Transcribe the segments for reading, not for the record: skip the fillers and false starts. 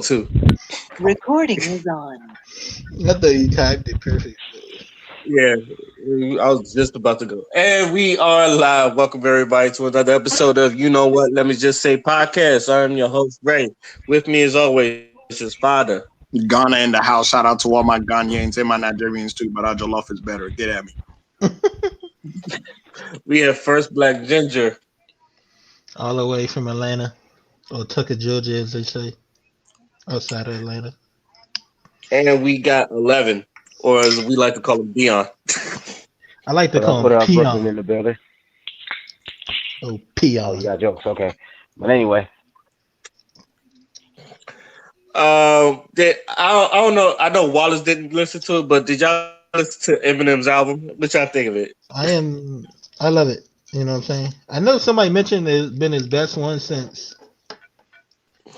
too. Recording is on. I thought you timed it perfect. Yeah, I was just about to go. And we are live. Welcome everybody to another episode of You Know What? Let me just say podcast. I'm your host, Ray. With me as always is Father. Ghana in the house. Shout out to all my Ghanaians and my Nigerians too, but our jollof is better. Get at me. We have First Black Ginger. All the way from Atlanta, or Tucker, Georgia, as they say, outside of Atlanta. And we got 11, or as we like to call him, Dion. I like to What up, call what him up, Brooklyn Peon. in the building? Oh, Oh, you Peon. got jokes, okay. But anyway, I don't know. I know Wallace didn't listen to it, but did y'all listen to Eminem's album? What y'all think of it? I love it. You know what I'm saying? I know somebody mentioned it's been his best one since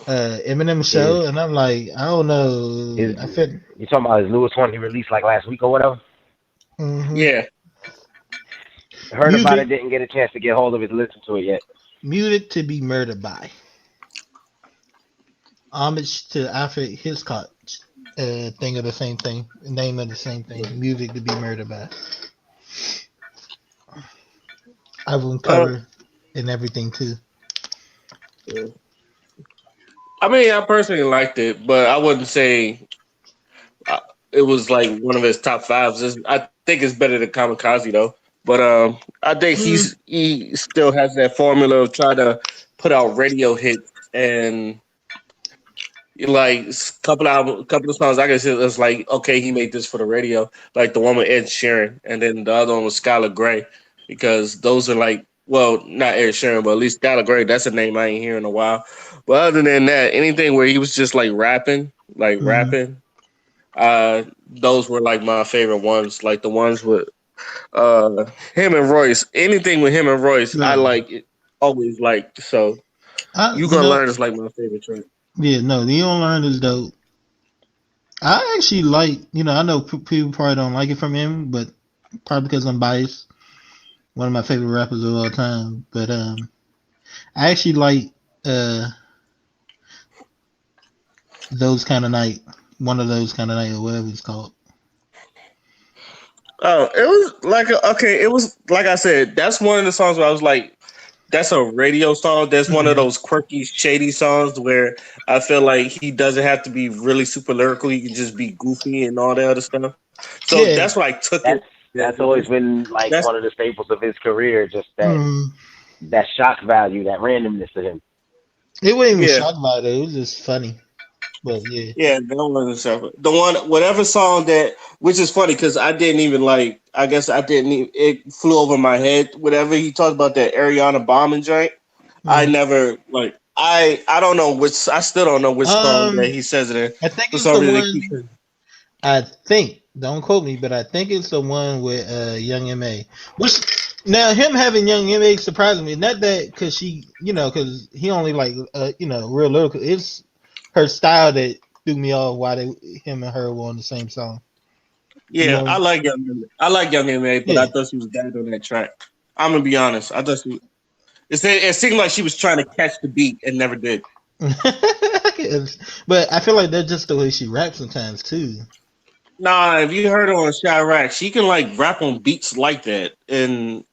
Eminem is show, and I'm like, I don't know. is I feel. you talking about his newest one he released like last week or whatever? hmm Yeah. Heard about Music, it, didn't get a chance to get hold of it, listen to it yet. music to be murdered by. Homage to Alfred Hitchcock. Thing of the same thing, name of the same thing. Music to be murdered by. Album Uh, cover and everything too. I mean, I personally liked it, but I wouldn't say uh, it was like one of his top fives. I think it's better than Kamikaze though. But I think Mm, he still has that formula of trying to put out radio hits and like couple of songs. I guess it's like okay, he made this for the radio, like the one with Ed Sheeran, and then the other one was Skylar Gray, because those are like well, not Ed Sheeran, but at least Skylar Gray. That's a name I ain't hear in a while. But other than that, anything where he was just like mm, rapping, those were like my favorite ones. Like the ones with him and Royce. Anything with him and Royce, I no, like it. Always liked. So you you gonna know, learn is like my favorite track. yeah, no, the Learn is dope. I actually like, I know people probably don't like it from him, but probably because I'm biased. One of my favorite rappers of all time, but I actually like uh those kind of night, one of those kind of night or whatever it's called. Oh, it was like okay. It was like I said. That's one of the songs where I was like, "That's a radio song." That's one of Mm, those quirky, shady songs where I feel like he doesn't have to be really super lyrical. He can just be goofy and all that other stuff. So yeah, that's why I took it. That's that's always been like That's one of the staples of his career, just mm, that shock value, that randomness to him. it wasn't even yeah. shocked by it. It was just funny, but yeah. Yeah, that was separate. The one, whatever song that, which is funny because I didn't even like. I guess I didn't. Even, it flew over my head. Whatever he talked about that Ariana bombing joint, I Mm. never like. I don't know which. I still don't know which song that Um, he says it in. I think For it's some the reason, one. I think, don't quote me, but I think it's the one with Young Ma. Which now him having Young Ma surprised me. Not that because she, because he only like real lyrical. It's her style that threw me off. Why him and her were on the same song. You yeah, know? I like Young M.A., but I Yeah. thought she was bad on that track. I'm gonna be honest. I thought she. It seemed like she was trying to catch the beat and never did. But I feel like that's just the way she raps sometimes too. Nah, if you heard her on Chirac, she can like rap on beats like that, and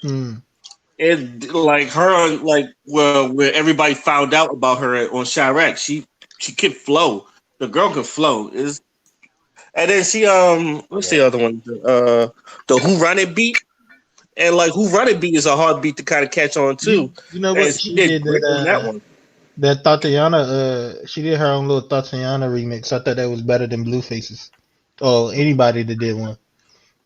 Mm. it like her like where everybody found out about her on Chirac. She could flow. The girl could flow. Is and then she what's the Yeah. other one? The Who Run It beat, and like Who Run It beat is a hard beat to kind of catch on You too, you know and what she she did did great on that that one. that Tatiana she did her own little Tatiana remix. I thought that was better than Blueface's or anybody that did one.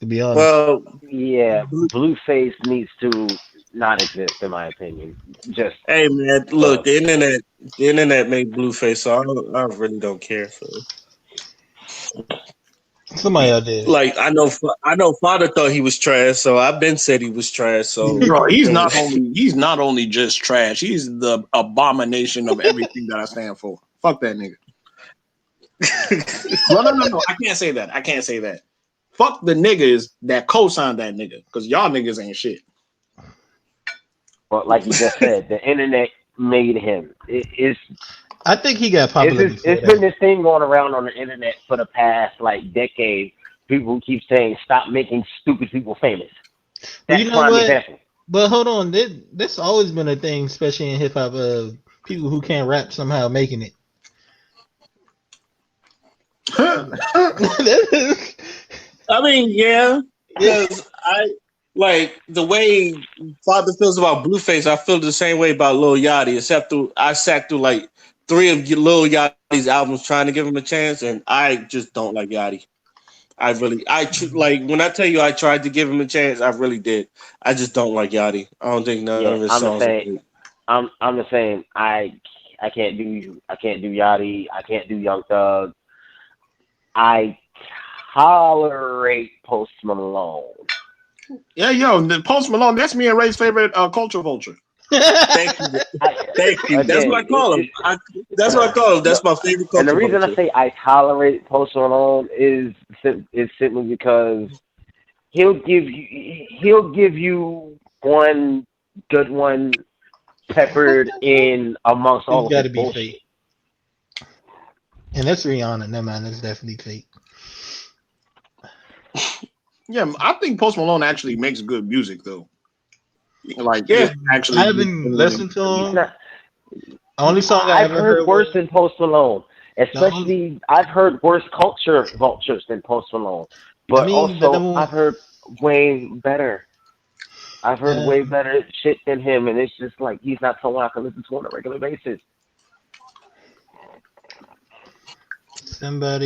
To be honest. Well, Yeah, Blueface needs to not exist in my opinion. Just hey man, look, for the internet made Blueface, so I really don't care. So Somebody out there. like I know father thought he was trash, so I've been said he was trash. So Bro, he's not only just trash, he's the abomination of everything that I stand for. Fuck that nigga. No. I can't say that. I can't say that. Fuck the niggas that co-signed that nigga. Because y'all niggas ain't shit. but like you just said, the internet made him. It's I think he got popular before It's been that. this thing going around on the internet for the past like decade. People keep saying stop making stupid people famous. Well, That's you know prime what? example. But hold on, this always been a thing, especially in hip hop. People who can't rap somehow making it. I mean, yeah, Yeah. because I like the way Father feels about Blueface. I feel the same way about Lil Yachty, except through I sat through like three of Lil Yachty's albums trying to give him a chance, and I just don't like Yachty. Like when I tell you I tried to give him a chance, I really did. I just don't like Yachty. I don't think none Yeah, of his I'm the songs are same. great. I'm the same. I can't do Yachty. I can't do Young Thug. I tolerate Post Malone. Yeah, yo, the Post Malone. That's me and Ray's favorite culture vulture. Thank you, I thank you. That's what I again, call him. That's what I call him. no, That's my favorite and the culture reason I vulture. say I tolerate Post Malone is simply because he'll give you one good one peppered in amongst all It's of got his to be bullshit. fake, and that's Rihanna. Never mind, that's definitely fake. Yeah, I think Post Malone actually makes good music though. Like Yeah, it's I actually haven't listened to He's him. not. Only song I I've ever heard heard worse was than Post Malone. the only. Especially, I've heard worse culture vultures than Post Malone. I But mean, the also, number I've one. heard way better. I've heard way Um, better shit than him, and it's just like he's not someone I can listen to on a regular basis.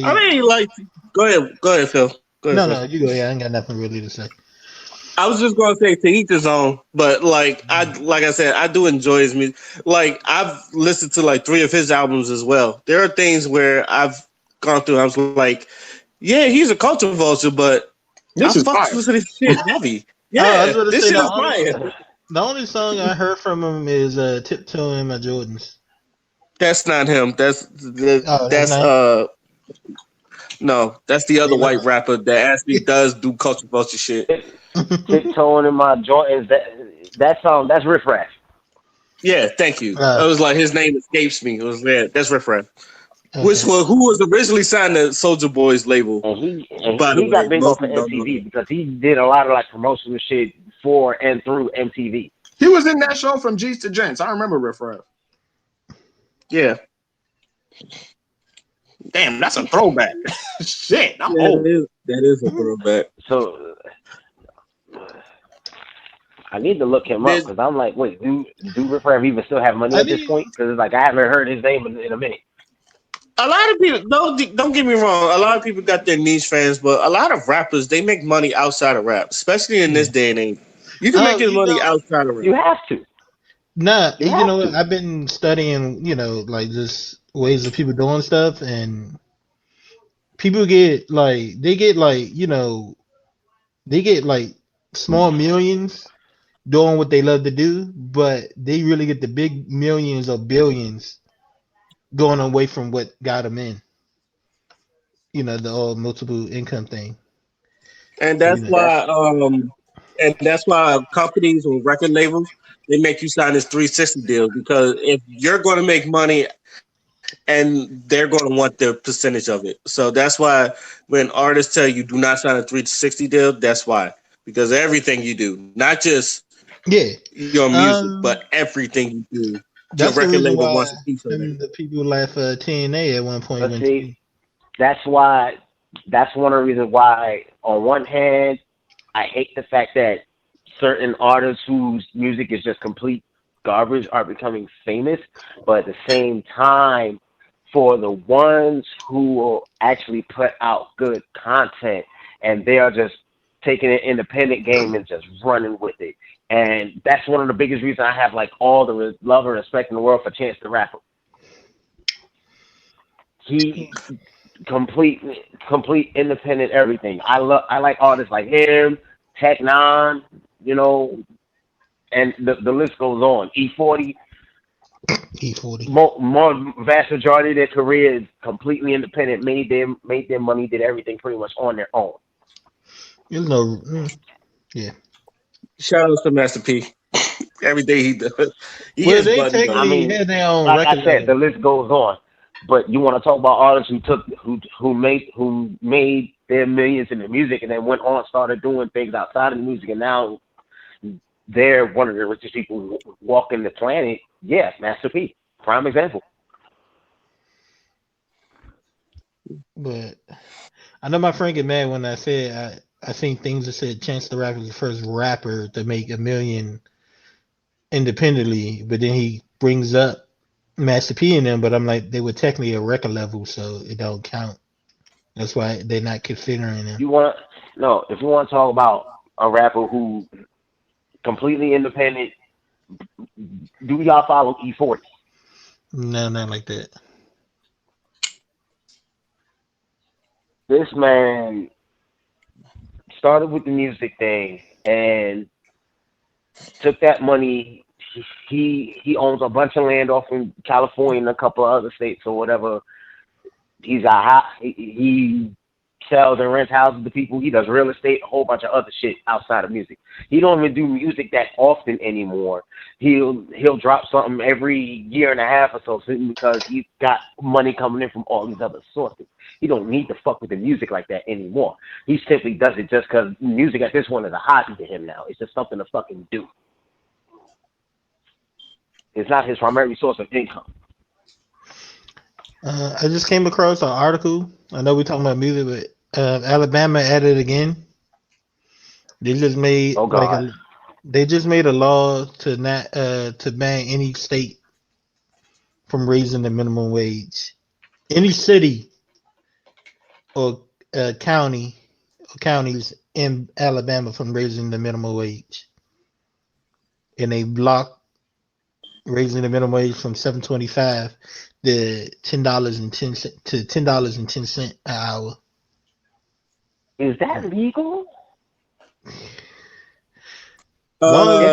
I somebody. mean, like, go ahead, Phil. Go ahead, No, Phil. no, you go. Yeah, I ain't got nothing really to say. I was just gonna say to each his own, but like I said, I do enjoy his music. Like I've listened to like three of his albums as well. There are things where I've gone through. I was like, yeah, he's a culture vulture, but I this is fucks fire. with his shit heavy. Oh, I was Yeah, going to this say shit the is only fire. the only song I heard from him is "Tiptoeing My Jordans." That's not him. Oh, that's That's not him. no, that's the other They white love. rapper that actually does do culture vulture shit. Tiptoeing in my Jordans. That song. That's Riff Raff. Yeah, thank you. I uh, was like, his name escapes me. It was yeah, that's Riff Raff. okay. Who was originally signed to Soldier Boy's label. By the He got way, big most off of people don't know MTV that. because he did a lot of like promotional shit for and through MTV. He was in that show from G's to Gents. I remember Riff Raff. Yeah, Damn, that's a throwback. Shit, I'm yeah, old. that is a throwback. So I need to look him up There's because I'm like, wait, do Riff Raff even still have money I at this mean, point? Because it's like I haven't heard his name in a minute. a lot of people. Don't get me wrong. A lot of people got their niche fans, but a lot of rappers they make money outside of rap, especially in this yeah. day and age. You can make your You money know, outside of rap. You have to. nah. You You have know what? to. I've been studying. Like just ways of people doing stuff, and people get like they get like small millions doing what they love to do, but they really get the big millions or billions going away from what got them in. The all multiple income thing. And So that's That's why and that's why companies or record labels they make you sign this 360 deal because if you're going to make money and they're going to want their percentage of it. So that's why when artists tell you do not sign a 360 deal, that's why because everything you do, not just yeah, your music, but um, everything you do, your that's the record reason label why wants a piece of it. the people left TNA at one point but went see, to. that's why that's one of the reasons why on one hand I hate the fact that certain artists whose music is just complete garbage are becoming famous, but at the same time, for the ones who will actually put out good content and they are just taking an independent game and just running with it. And that's one of the biggest reasons I have like all the love and respect in the world for Chance the Rapper. He complete complete independent everything. I like artists like him, Tech Nine, you know, and the list goes on. E40, E40. more vast majority of their career is completely independent. Made their money, did everything pretty much on their own. There's no, yeah. Shout out to Master P. everything he does. He Well, is they buttoned I up. technically mean, had their own like I record said, the label. list goes on. But you want to talk about artists who made their millions in the music and then went on started doing things outside of the music and now they're one of the richest people walking the planet. Yeah, Master P, prime example. But I know my friend get mad when I said I seen things that said Chance the Rapper was the first rapper to make a million independently, but then he brings up Master P in them, but I'm like they were technically a record label, so it don't count. That's why they're not considering them. You want no, if you want to talk about a rapper who completely independent, do y'all follow E40? No, not like that. This man started with the music thing and took that money. He owns a bunch of land off in California and a couple of other states or whatever. He sells and rents houses to people. He does real estate, a whole bunch of other shit outside of music. He don't even do music that often anymore. He'll drop something every year and a half or so simply because he's got money coming in from all these other sources. He don't need to fuck with the music like that anymore. He simply does it just because music at this point is a hobby to him now. It's just something to fucking do. It's not his primary source of income. I just came across an article. I know we're talking about music, but Alabama added again. They just made Oh like God. they just made a law to not to ban any state from raising the minimum wage. Any city or county or counties in Alabama from raising the minimum wage, and they blocked raising the minimum wage from $7.25 to $10.10 an hour. Is that legal? Long as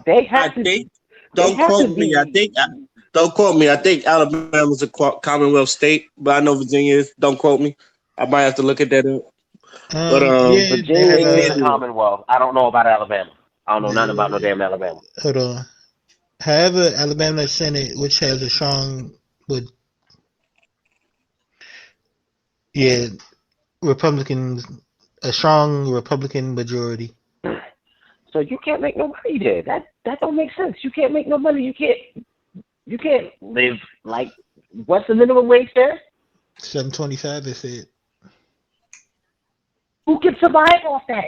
They I have to. think. They Don't have to quote me. be. Don't quote me. I think Alabama's a Commonwealth state, but I know Virginia is. Don't quote me. I might have to look at that up. But yeah, they Virginia have they is can a a do it. commonwealth. I don't know about Alabama. I don't know nothing about no the, damn Alabama. hold on. However, Alabama Senate, which has a strong, but yeah, Republicans, a strong Republican majority. So you can't make no money there. That don't make sense. You can't make no money. You can't live like what's the minimum wage there? 7.25. They said. Who can survive off that?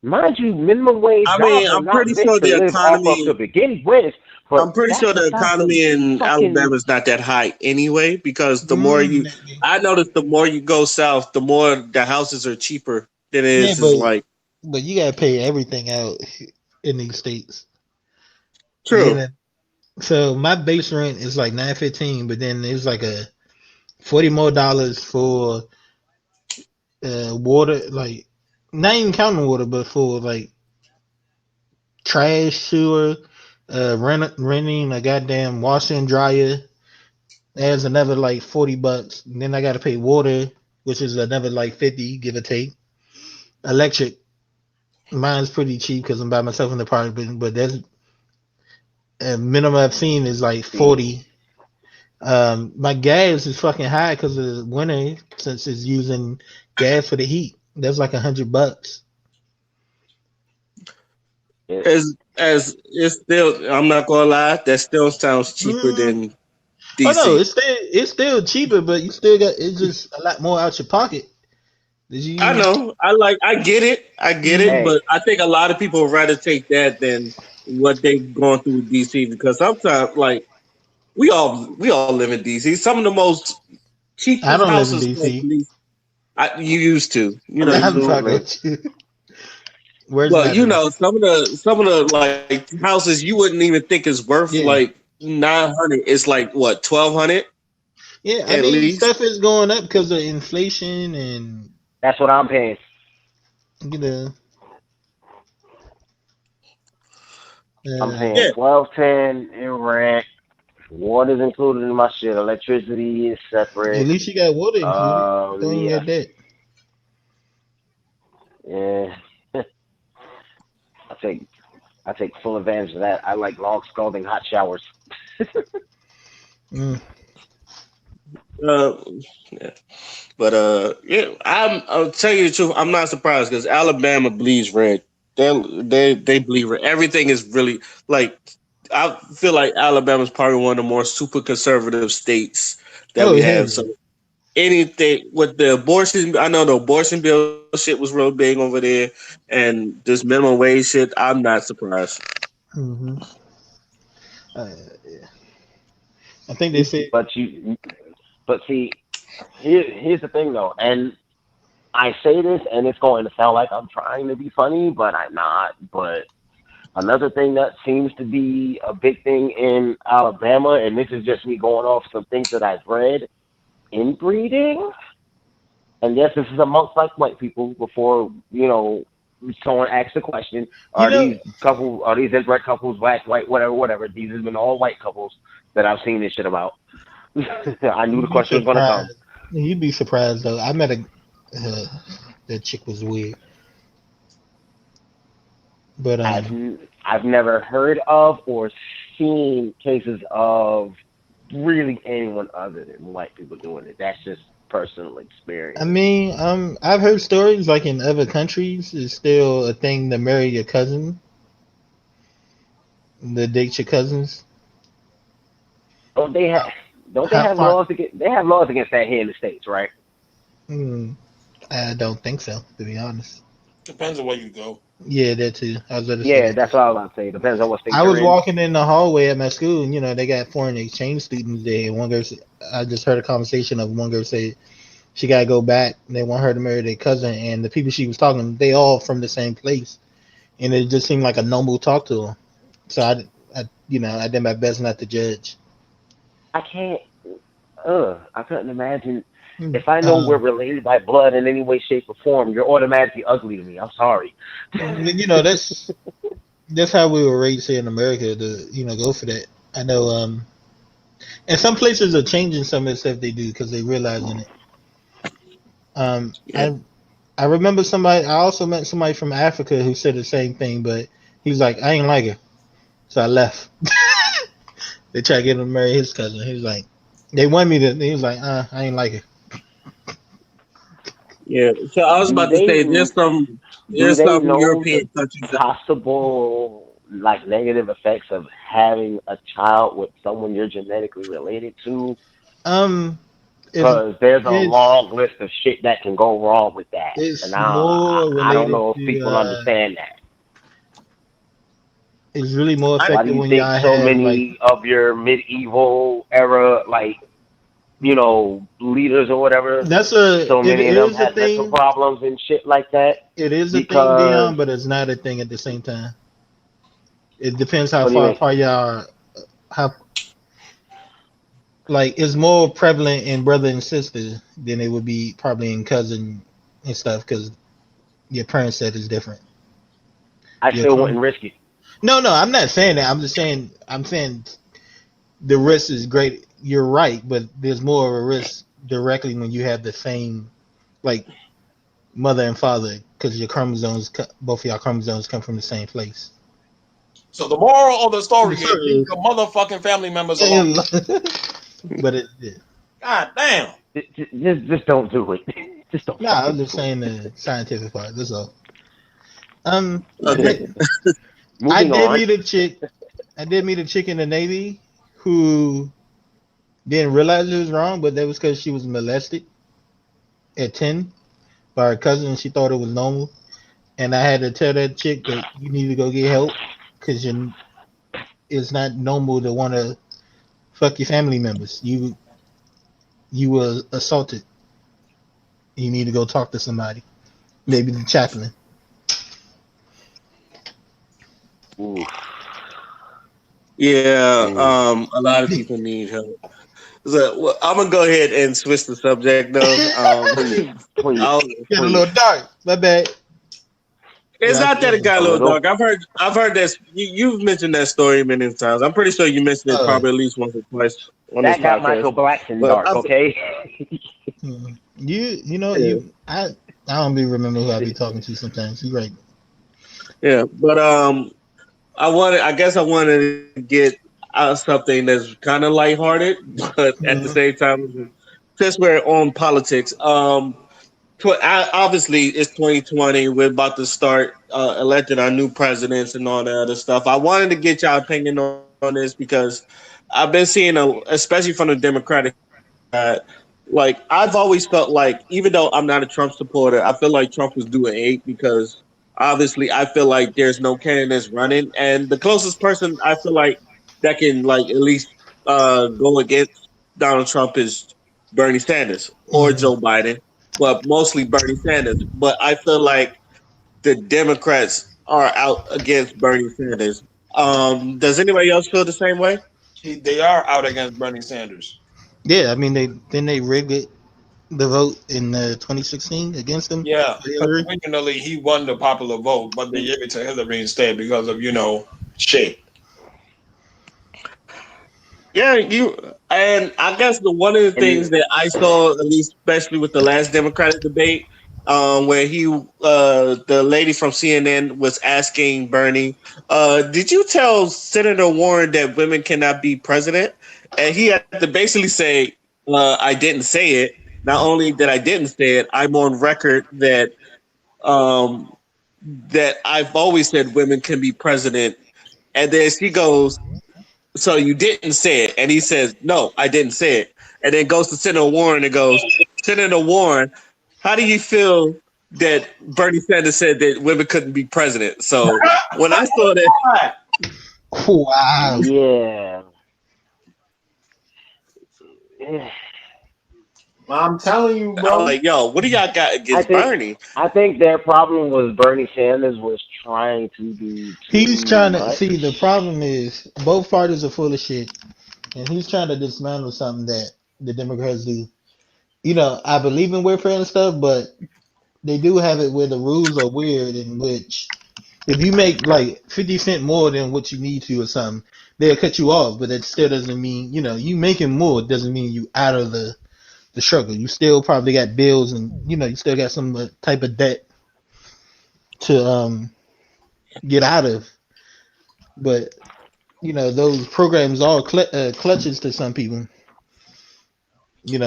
Mind you, minimum wage I mean, jobs are I'm not pretty meant sure to the live off of economy. to begin with, I'm but pretty that's sure the besides the economy in fucking. Alabama is not that high anyway. Because Mm, I noticed the more you go south, the more the houses are cheaper than it yeah, is. Is like but you gotta pay everything out in these states. true. Then so my base rent is like $9.15, but then there's like a $40 more for water, like not even counting water, but for like trash, sewer, renting a goddamn washer and dryer. There's another like $40. And then I gotta pay water, which is another like 50, give or take. Electric, mine's pretty cheap because I'm by myself in the apartment, but that's a minimum I've seen is like See, 40. My gas is fucking high because of the winter since it's using gas for the heat. That's like $100. it, As it's still, I'm not gonna lie, that still sounds cheaper Mm. than Oh no, DC. it's still cheaper, but you still got it's just a lot more out your pocket. Did I you? know. I get it, Mm, hey, but I think a lot of people would rather take that than what they've gone through with DC because sometimes, like we all live in DC. Some of the most I cheapest don't live in houses DC. locally. You used to, I'm fucking absolutely. with you. Where's but Natalie? some of the like houses you wouldn't even think is worth Yeah, like 900. It's like what 1,200 yeah. I at mean, least. stuff is going up because of inflation and That's what I'm paying. you know. I'm Uh, paying Yeah, 12.10 in rent. Water's included in my shit. Electricity is at separate. least you got water included. Don't even Yeah, got that. yeah. I take I take full advantage of that. I like long, scalding hot showers. Mm. Uh, yeah. But yeah, I'll tell you the truth. I'm not surprised because Alabama bleeds red. They bleed red. Everything is really like. I feel like Alabama's probably one of the more super conservative states that Oh we hell have. yeah. So anything with the abortion, I know the abortion bill shit was real big over there, and this minimum wage shit. I'm not surprised. Hmm. Yeah. I think they said. But but see, here's the thing though, and I say this, and it's going to sound like I'm trying to be funny, but I'm not. But another thing that seems to be a big thing in Alabama, and this is just me going off some things that I've read, inbreeding. And yes, this is amongst like white people. Before someone asks the question, You know, are these inbred couples, black, white, whatever, whatever? These have been all white couples that I've seen this shit about. I knew the you'd be question was gonna come. surprised. You'd be surprised though. I met a that chick was weird, but I've I've never heard of or seen cases of really anyone other than white people doing it. That's just personal I experience. mean, I've heard stories like in other countries, it's still a thing to marry your cousin, to date your cousins. Don't they have How, don't they how have far? laws against they have laws against that here in the States, right? Hmm, I don't think so, to be honest. Depends on where you go. Yeah, that too. I was going to say Yeah, that too. that's what I was about to say. Depends on what state I you're was in. walking in the hallway at my school, and they got foreign exchange students there. And one girl, I just heard a conversation of one girl say she gotta go back. And they want her to marry their cousin, and the people she was talking, they all from the same place, and it just seemed like a normal talk to her. So I did my best not to judge. I can't. I couldn't imagine. Hmm. If I know we're related by blood in any way, shape, or form, you're automatically ugly to me. I'm sorry. That's how we were raised here in America to go for that. I know, and some places are changing some of the stuff they do because they realizing it. Um, Yeah, I I remember somebody. I also met somebody from Africa who said the same thing, but he was like, "I ain't like her," so I left. They tried to get him to marry his cousin. He was like, "They want me to." He was like, I ain't like her." yeah. So I was Do about to they say do there's they some know the European countries that possible like negative effects of having a child with someone you're genetically related to? Um, it's Because there's a it's long list of shit that can go wrong with that, and it's I, more I don't related know if to people understand that. it's really more I Why do effective you when think y'all so have like many of your medieval era, like, leaders or whatever, so it many of them is a had mental thing. problems and shit like that? It is a thing, Because, Dion, but it's not a thing at the same time. It depends how what do you far mean? apart y'all are. How like it's more prevalent in brother and sister than it would be probably in cousin and stuff because your parent set is different. I Your still chrome. wouldn't risk it. No, I'm not saying that. I'm saying the risk is great. You're right, but there's more of a risk directly when you have the same like mother and father because your chromosomes, both of your chromosomes come from the same place. So the moral of the story is leave Sorry. your motherfucking family members alone. But it. God damn. Just don't do it. Just don't Nah, I was fucking just do saying the scientific part. That's all. I okay. did. it. I Moving did on. meet a chick. I did meet a chick in the Navy who didn't realize it was wrong, but that was because she was molested at 10 by her cousin, and she thought it was normal. And I had to tell that chick that you need to go get help because it's not normal to want to fuck your family members. You were assaulted. You need to go talk to somebody, maybe the chaplain. Oof. Yeah, Oof. a lot of people need help. So well, I'm gonna go ahead and switch the subject though. Please, please, I'll, Get a please. little dark. My bad. it's Yeah, not that it got A a little little. dark. I've heard that you've mentioned that story many times. I'm pretty sure you mentioned it uh, probably at least once or twice on this That got podcast. Michael Blackson But dark, okay? you know yeah, you I don't be remember who I be talking to sometimes. You right. yeah. But I guess I wanted to get out something that's kind of lighthearted, but at the Mhm. same time, since we're on politics, obviously it's 2020. We're about to start electing our new presidents and all that other stuff. I wanted to get your opinion on this because I've been seeing, especially from the Democratic side, like I've always felt like, even though I'm not a Trump supporter, I feel like Trump was doing eight because obviously I feel like there's no candidates running, and the closest person I feel like that can like at least go against Donald Trump is Bernie Sanders or Mhm. Joe Biden, but mostly Bernie Sanders. But I feel like the Democrats are out against Bernie Sanders. Does anybody else feel the same way? They are out against Bernie Sanders. Yeah, I mean they rigged the vote in 2016 against him Yeah, for because Hillary. originally he won the popular vote, but they gave it to Hillary instead because of shit. Yeah, you and I guess the one of the things And that I saw, at least especially with the last Democratic debate, where the lady from CNN was asking Bernie, "Did you tell Senator Warren that women cannot be president?" And he had to basically say, "I didn't say it. Not only that I didn't say it, I'm on record um, that I've always said women can be president." And then she goes, "So you didn't say it?" And he says, "No, I didn't say it." And then goes to Senator Warren and goes, "Senator Warren, how do you feel that Bernie Sanders said that women couldn't be president?" So when I saw that, Wow. yeah, yeah. I'm telling you, I was bro. like, "Yo, what do y'all got I against think Bernie?" I think their problem was Bernie Sanders was trying to do He's too trying to much. see the problem is both parties are full of shit, and he's trying to dismantle something that the Democrats do. I believe in welfare and stuff, but they do have it where the rules are weird, in which if you make like 50 cent more than what you need to or something, they'll cut you off. But that still doesn't mean you making more doesn't mean you out of the struggle. You still probably got bills, and you still got some type of debt to get out of. But those programs are clutches to some people.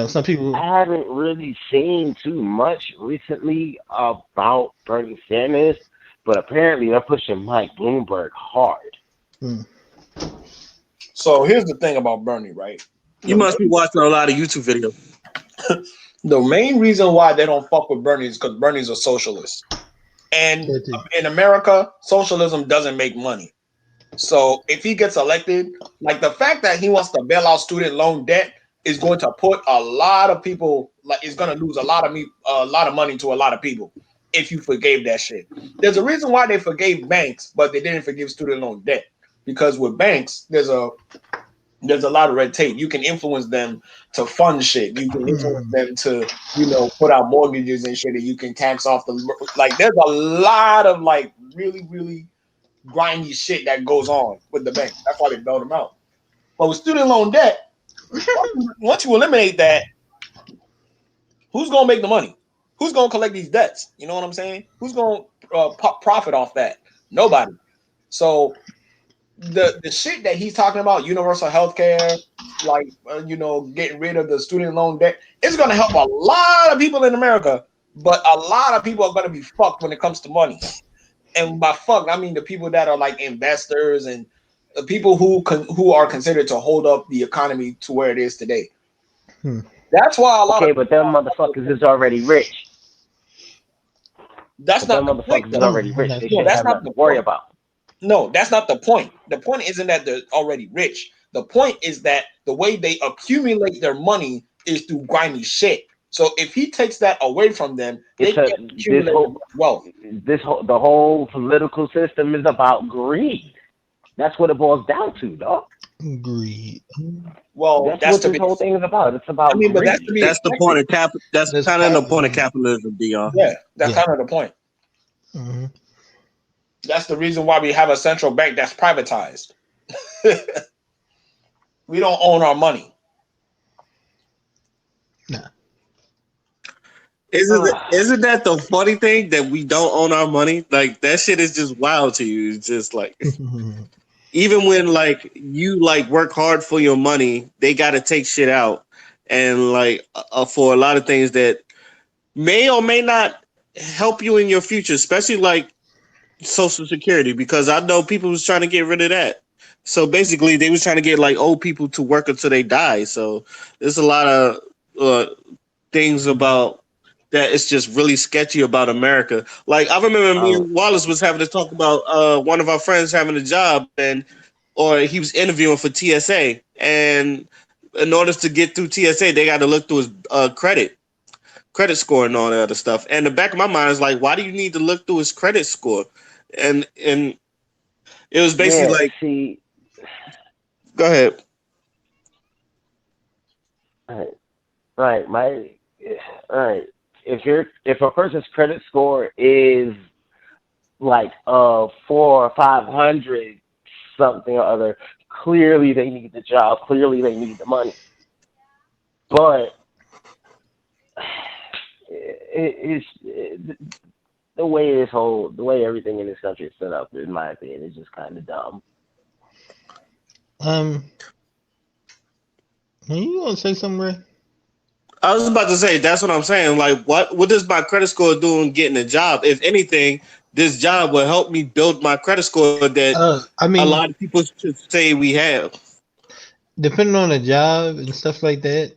Some people. I haven't really seen too much recently about Bernie Sanders, but apparently they're pushing Mike Bloomberg hard. Mm, So here's the thing about Bernie, right? You The must be watching a lot of YouTube videos. the main reason why they don't fuck with Bernie is because Bernie's a socialist, and that too. in America, socialism doesn't make money. So if he gets elected, like the fact that he wants to bail out student loan debt is going to put a lot of people, like is going to lose a lot of money to a lot of people if you forgave that shit. There's a reason why they forgave banks, but they didn't forgive student loan debt, because with banks there's a lot of red tape. You can influence them to fund shit. You can influence Mm, them to put out mortgages and shit, and you can tax off like. There's a lot of like really really grimy shit that goes on with the bank. That's why they bailed them out. But with student loan debt, once you eliminate that, who's gonna make the money? Who's gonna collect these debts? You know what I'm saying? Who's gonna profit off that? Nobody. So the shit that he's talking about, universal health care, like getting rid of the student loan debt, it's gonna help a lot of people in America, but a lot of people are gonna be fucked when it comes to money. And by fuck, I mean the people that are like investors and the people who are considered to hold up the economy to where it is today. mm, That's why a lot of Okay, people. but them motherfuckers is already rich. That's But not them the point, motherfuckers is though. already mm, rich. that's They No, shouldn't true. that's have not nothing the to worry point. about. No, that's not the point. The point isn't that they're already rich. The point is that the way they accumulate their money is through grimy shit. So if he takes that away from them, they It's a can't this accumulate as whole much wealth. the whole political system is about greed. That's what it boils down to, dog. Greed. Well, That's that's what to this be. whole thing is about. It's I about mean, but that's to greed. be That's the point expected. of That's That's kind of the point of capitalism. capitalism, Dion. Yeah, that's Yeah. kind of the point. Hmm. That's the reason why we have a central bank that's privatized. We don't own our money. Nah. Isn't that the funny thing that we don't own our money? Like that shit is just wild to you. It's just like even when like you like work hard for your money, they got to take shit out, and like for a lot of things that may or may not help you in your future, especially like Social Security, because I know people was trying to get rid of that. So basically, they was trying to get like old people to work until they die. So there's a lot of things about that. It's just really sketchy about America. Like I remember me Um, and Wallace was having to talk about one of our friends having a job, and or he was interviewing for TSA, and in order to get through TSA, they got to look through his credit score and all that other stuff. And the back of my mind is like, why do you need to look through his credit score? And it was basically yeah. like, See, go ahead. right, right, my, right. If a person's credit score is like 400 or 500 something or other, clearly they need the job. Clearly they need the money. But it's the way everything in this country is set up, in my opinion, is just kind of dumb. um, you want to say something, Ray? I was about to say that's what I'm saying. Like, what does my credit score do in getting a job? If anything, this job will help me build my credit score that I a mean, lot of people should say we have. depending on the job and stuff like that,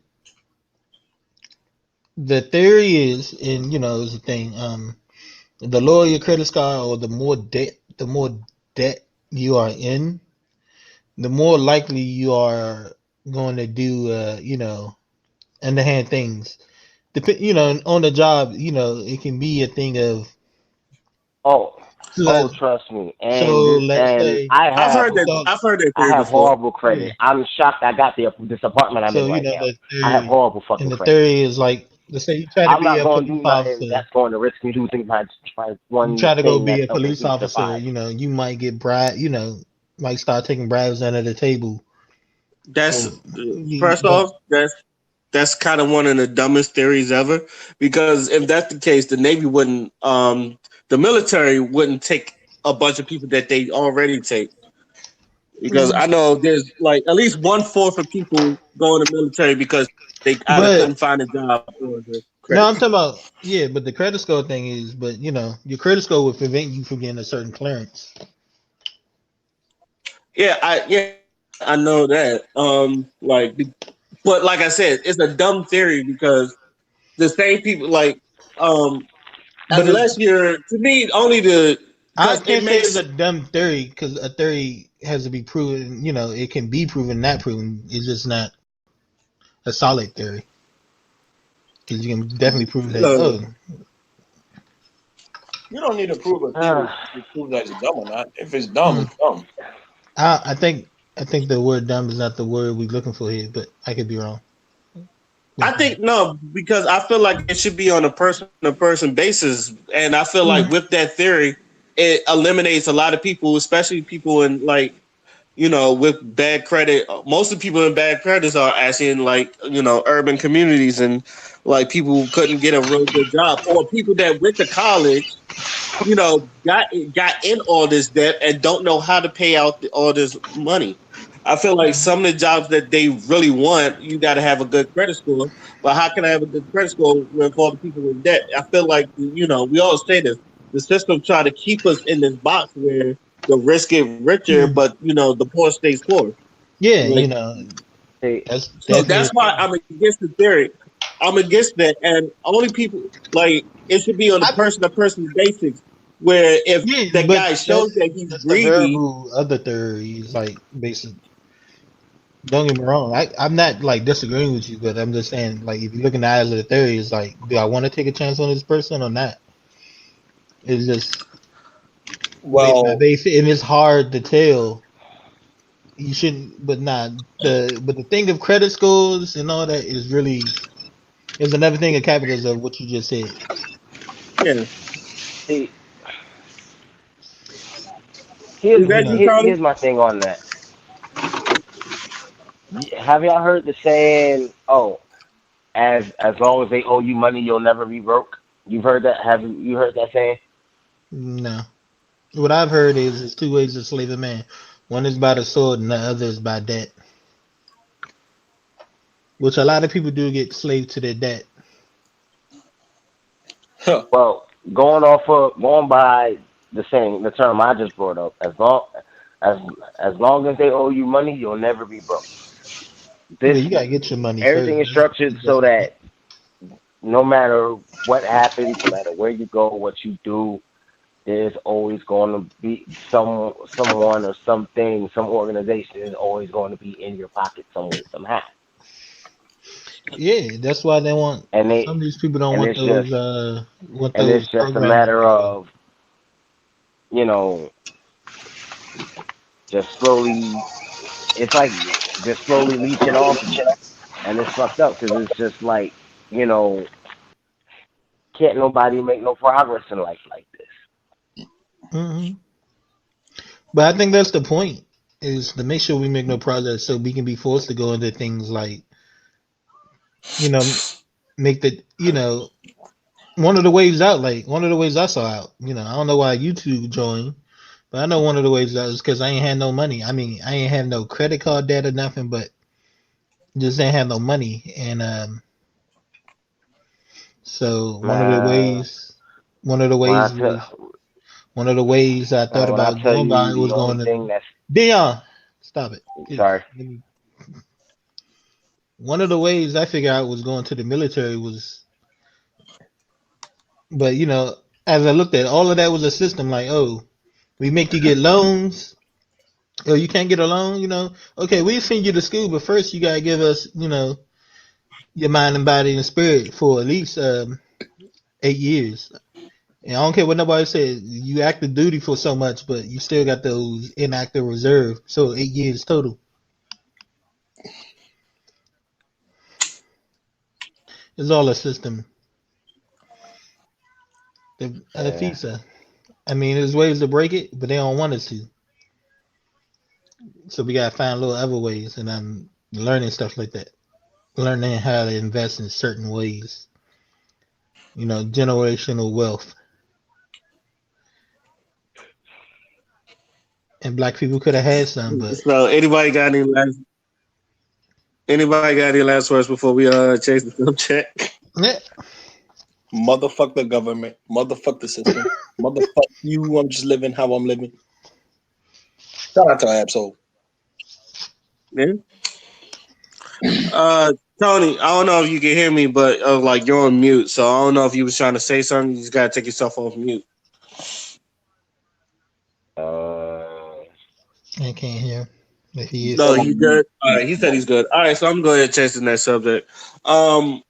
the theory is, and is the thing. The lower your credit score or the more debt you are in, the more likely you are going to do, underhand things. On the job, it can be a thing of Oh, let oh, trust me. so let's And say so I've heard that I theory have before. horrible yeah. credit. I'm shocked I got this apartment I'm in So right now. the I have theory horrible and fucking the credit. theory is like, let's say you try to I'm be not a going to police do nothing officer. that's going to risk me losing my You one try to go thing be that's a helping police me officer. survive. You might get might start taking bribes under the table. That's And first but off, that's kind of one of the dumbest theories ever. Because if that's the case, the Navy wouldn't, the military wouldn't take a bunch of people that they already take. Because I know there's like at least 1/4 of people go in the military because they either couldn't but find a job or the no, I'm credits. talking about, yeah. But the credit score thing is, but your credit score would prevent you from getting a certain clearance. Yeah, I know that. But like I said, it's a dumb theory because the same people um But unless you're to me only the I because it can't say it's makes a dumb theory because a theory has to be proven. It can be proven, not proven. It's just not a solid theory because you can definitely prove that. uh, Oh, You don't need to prove a theory Uh, to prove that it's dumb or not. If it's dumb, hmm. it's dumb. I think the word dumb is not the word we're looking for here, but I could be wrong. I think no, because I feel like it should be on a person to person basis, and I feel like Mhm. with that theory, it eliminates a lot of people, especially people in like with bad credit. Most of the people in bad credits are actually in like urban communities, and like people who couldn't get a real good job, or people that went to college, got in all this debt and don't know how to pay out all this money. I feel like some of the jobs that they really want, you got to have a good credit score. But how can I have a good credit score with all the people in debt? I feel like we all say this. The system try to keep us in this box where the rich get richer, Mhm. but the poor stays poor. Yeah, Like see, that's so definitely a that's why thing. I'm against the theory. I'm against that, and only people like it should be on a I, person to person basis. Where if yeah, that but guy shows that's that he's that's the greedy, variable other theories, like basic. Don't get me wrong. I'm not like disagreeing with you, but I'm just saying, like, if you look in the eyes of the theory, it's like, do I want to take a chance on this person or not? It's just based by Well, base, and it's hard to tell. You shouldn't, but not the thing of credit scores and all that is another thing of capitals of what you just said. yeah. see, Is that you, Carly? here's my thing on that. Have y'all heard the saying? Oh, as long as they owe you money, you'll never be broke. You've heard that? Have you heard that saying? No. What I've heard is there's two ways to slave a man. One is by the sword, and the other is by debt. Which a lot of people do get slave to their debt. Huh. Well, going by the term I just brought up, as as long as they owe you money, you'll never be broke. Yeah, This you gotta get your money first. Everything is structured so that no matter what happens, no matter where you go, what you do, there's always going to be someone or something, some organization is always going to be in your pocket some way, somehow. Yeah, that's why they want. And Some they of these people don't and want it's just those a programs. matter of, you know, just slowly. It's like just slowly leeching off you, and it's fucked up because it's just like, you know, can't nobody make no progress in life like this. Hmm. But I think that's the point is to make sure we make no progress so we can be forced to go into things like you know make the one of the ways out like one of the ways I saw out. I don't know why YouTube joined, but I know one of the ways out is because I ain't had no money. I mean, I ain't have no credit card debt or nothing, but just ain't have no money. And so Man, one of the when I ways was tell one of the ways I thought when I about tell going by you was the only going to thing that's Dion. Stop it. sorry. One of the ways I figured out was going to the military was, but as I looked at it, all of that was a system like, oh, we make you get loans. Oh, you can't get a loan. Okay, we send you to school, but first you gotta give us, your mind and body and spirit for at least 8 years. And I don't care what nobody says. You active duty for so much, but you still got those inactive reserve. So 8 years total. It's all a system. The Yeah. FISA. I mean, there's ways to break it, but they don't want us to. So we gotta find little other ways, and I'm learning stuff like that. Learning how to invest in certain ways. Generational wealth. And black people could have had some, but So anybody got any last words before we change the subject? yeah. Motherfuck the government. Motherfuck the system. Motherfuck you. I'm just living how I'm living. Shout out to Absol. Yeah. Uh, Tony, I don't know if you can hear me, but like you're on mute, so I don't know if you was trying to say something. You just gotta take yourself off mute. Uh, I can't hear. If he He's is, No, still he on mute. good. All right, he said he's good. All right, so I'm going to change the next subject. Um,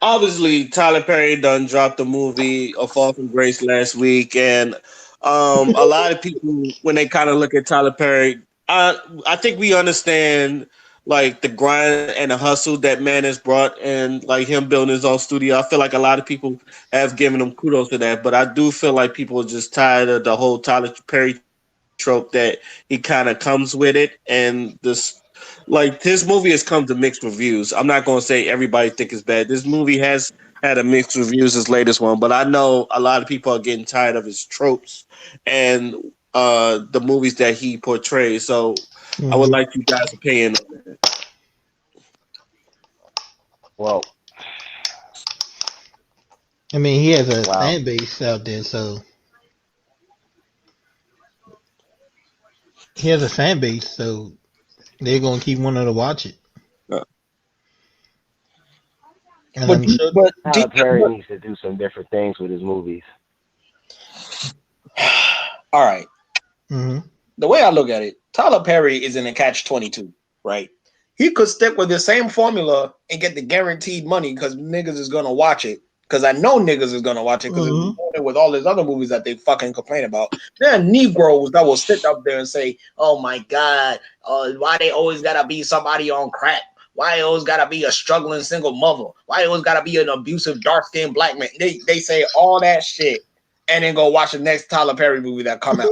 Obviously Tyler Perry done dropped the movie A Fall from Grace last week, and a lot of people when they kind of look at Tyler Perry, I think we understand like the grind and the hustle that man has brought, and like him building his own studio. I feel like a lot of people have given him kudos to that, but I do feel like people are just tired of the whole Tyler Perry trope that he kind of comes with it, and this like his movie has come to mixed reviews. I'm not gonna say everybody think it's bad. This movie has had a mixed reviews, his latest one, but I know a lot of people are getting tired of his tropes and the movies that he portrays. So I would Mhm. like you guys' opinion on that. well, I mean, he has a wow. fan base out there, so he has a fan base, so they're gonna keep wanting to watch it. Uh, And But I'm sure. Tyler Perry needs to do some different things with his movies. all right. Hmm. The way I look at it, Tyler Perry is in a catch-22, right? He could stick with the same formula and get the guaranteed money because niggas is gonna watch it. Because I know niggas is gonna watch it because it's Hmm. doing it with all his other movies that they fucking complain about. There are Negroes that will sit up there and say, "Oh my God, why they always gotta be somebody on crack? Why it always gotta be a struggling single mother? Why it always gotta be an abusive dark skinned black man?" They say all that shit and then go watch the next Tyler Perry movie that come out.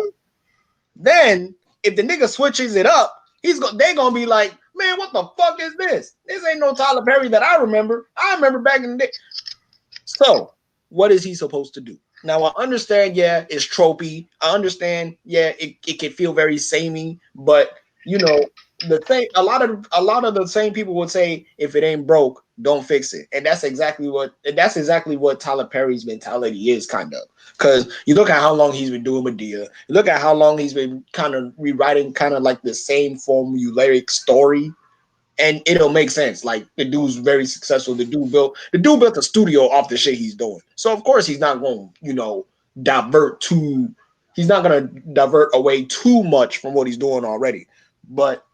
Then if the nigga switches it up, they gonna be like, Man, what the fuck is this? This ain't no Tyler Perry that I remember. I remember back in the day. So, what is he supposed to do? Now, I understand, yeah, it's tropey. I understand, yeah, it can feel very samey, but you know, the thing, a lot of the same people would say, if it ain't broke, don't fix it. And that's exactly what Tyler Perry's mentality is, kind of. Because you look at how long he's been doing Medea, you look at how long he's been kind of rewriting kind of like the same formulaic story, and it'll make sense. Like the dude's very successful. The dude built a studio off the shit he's doing. So of course he's not going, he's not gonna divert away too much from what he's doing already. But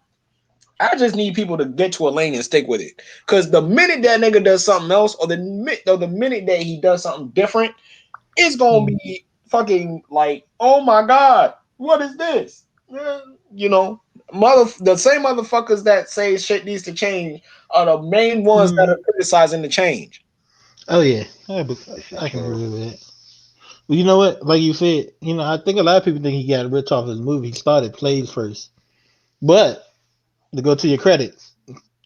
I just need people to get to a lane and stick with it. Cause the minute that nigga does something else, or the minute that he does something different, it's gonna be fucking like, oh my god, what is this? You know, the same motherfuckers that say shit needs to change are the main ones that are criticizing the change. Oh yeah, This is I can true. agree with that. Well, you know what? Like you said, I think a lot of people think he got rich off his movie. He started plays first, but to go to your credits,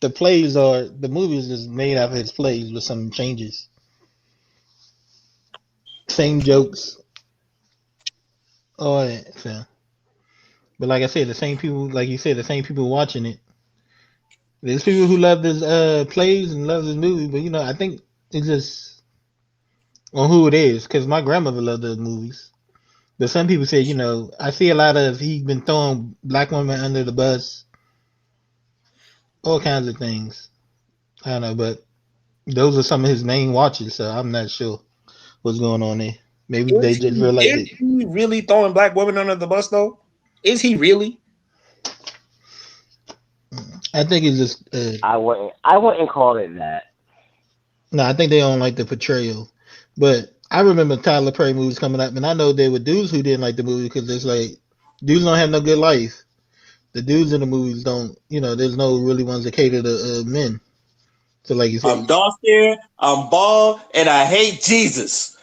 the movies is made out of his plays with some changes, same jokes, all that. So, but like I said, the same people, like you said, the same people watching it. There's people who love his plays and love his movie, but I think it's just on who it is. Because my grandmother loved those movies. But some people say, I see a lot of he's been throwing black women under the bus, all kinds of things. I don't know, but those are some of his main watches, so I'm not sure what's going on there. Maybe they just realized Is it. he really throwing black women under the bus though? Is he really? I think it's just I wouldn't call it that. no. I think they don't like the portrayal, but I remember Tyler Perry movies coming up, and I know there were dudes who didn't like the movie because it's like dudes don't have no good life. The dudes in the movies don't. There's no really ones that cater to men. So like you said, I'm dark skinned, I'm bald, and I hate Jesus.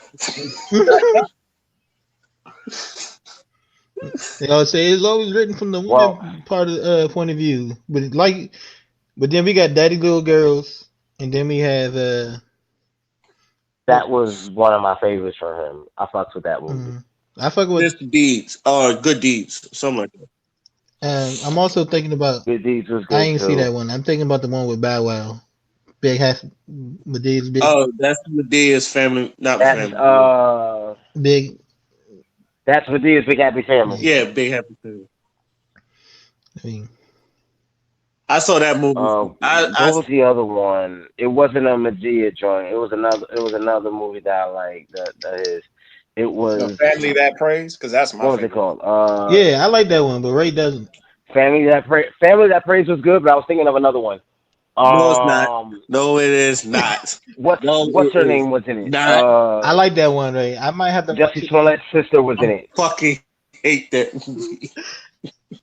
they always say it's always written from the Well, woman part of point of view, but then we got Daddy Little Girls, and then we have that was one of my favorites for him. I fucked with that movie. I fuck with. Just deeds or good deeds, something like that. I'm also thinking about. Good Deeds was I good ain't see too. that one. I'm thinking about the one with Bow Wow, Big Half, Medea's big, Oh, that's Medea's family, not That's family. Yeah, big. that's Medea's Big Happy Family. yeah, Big Happy Family. I mean, I saw that movie. What was the other one? It wasn't a Medea joint. It was another. It was another movie that I like. That is. It The was. family that prays, because that's my What was it favorite. called? yeah, I like that one, but Ray doesn't. Family that prays was good, but I was thinking of another one. No, it's not. Um, No, it is not. No, what's it her is name was in it? not. I like that one, Ray. I might have to watch Jussie it. Smollett's sister was in I it. fucking hate that movie.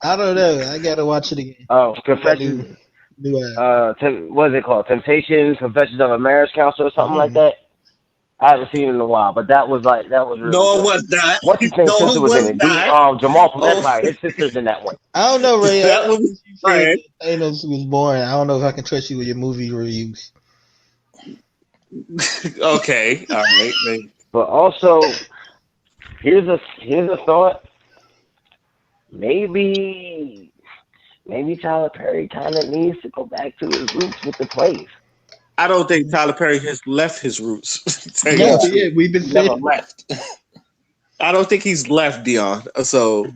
I don't know. I gotta watch it again. Oh, My new, Confessions. new What is it called? Temptations, Confessions of a Marriage Counselor, or something like mm. that. I haven't seen it in a while, but that was really No, it good. was not. What's his name? No, Sister it was in was it. Dude, not. Jamal from Oh, Empire. His sister's in that one. I don't know, Ray. that was You said fine. Thanos was boring. I don't know if I can trust you with your movie reviews. Okay, all right. But also, here's a thought. Maybe Tyler Perry kind of needs to go back to his roots with the plays. I don't think Tyler Perry has left his roots. Tell you No, the truth. yeah, we've been Never saying. left. I don't think he's left, Dion. So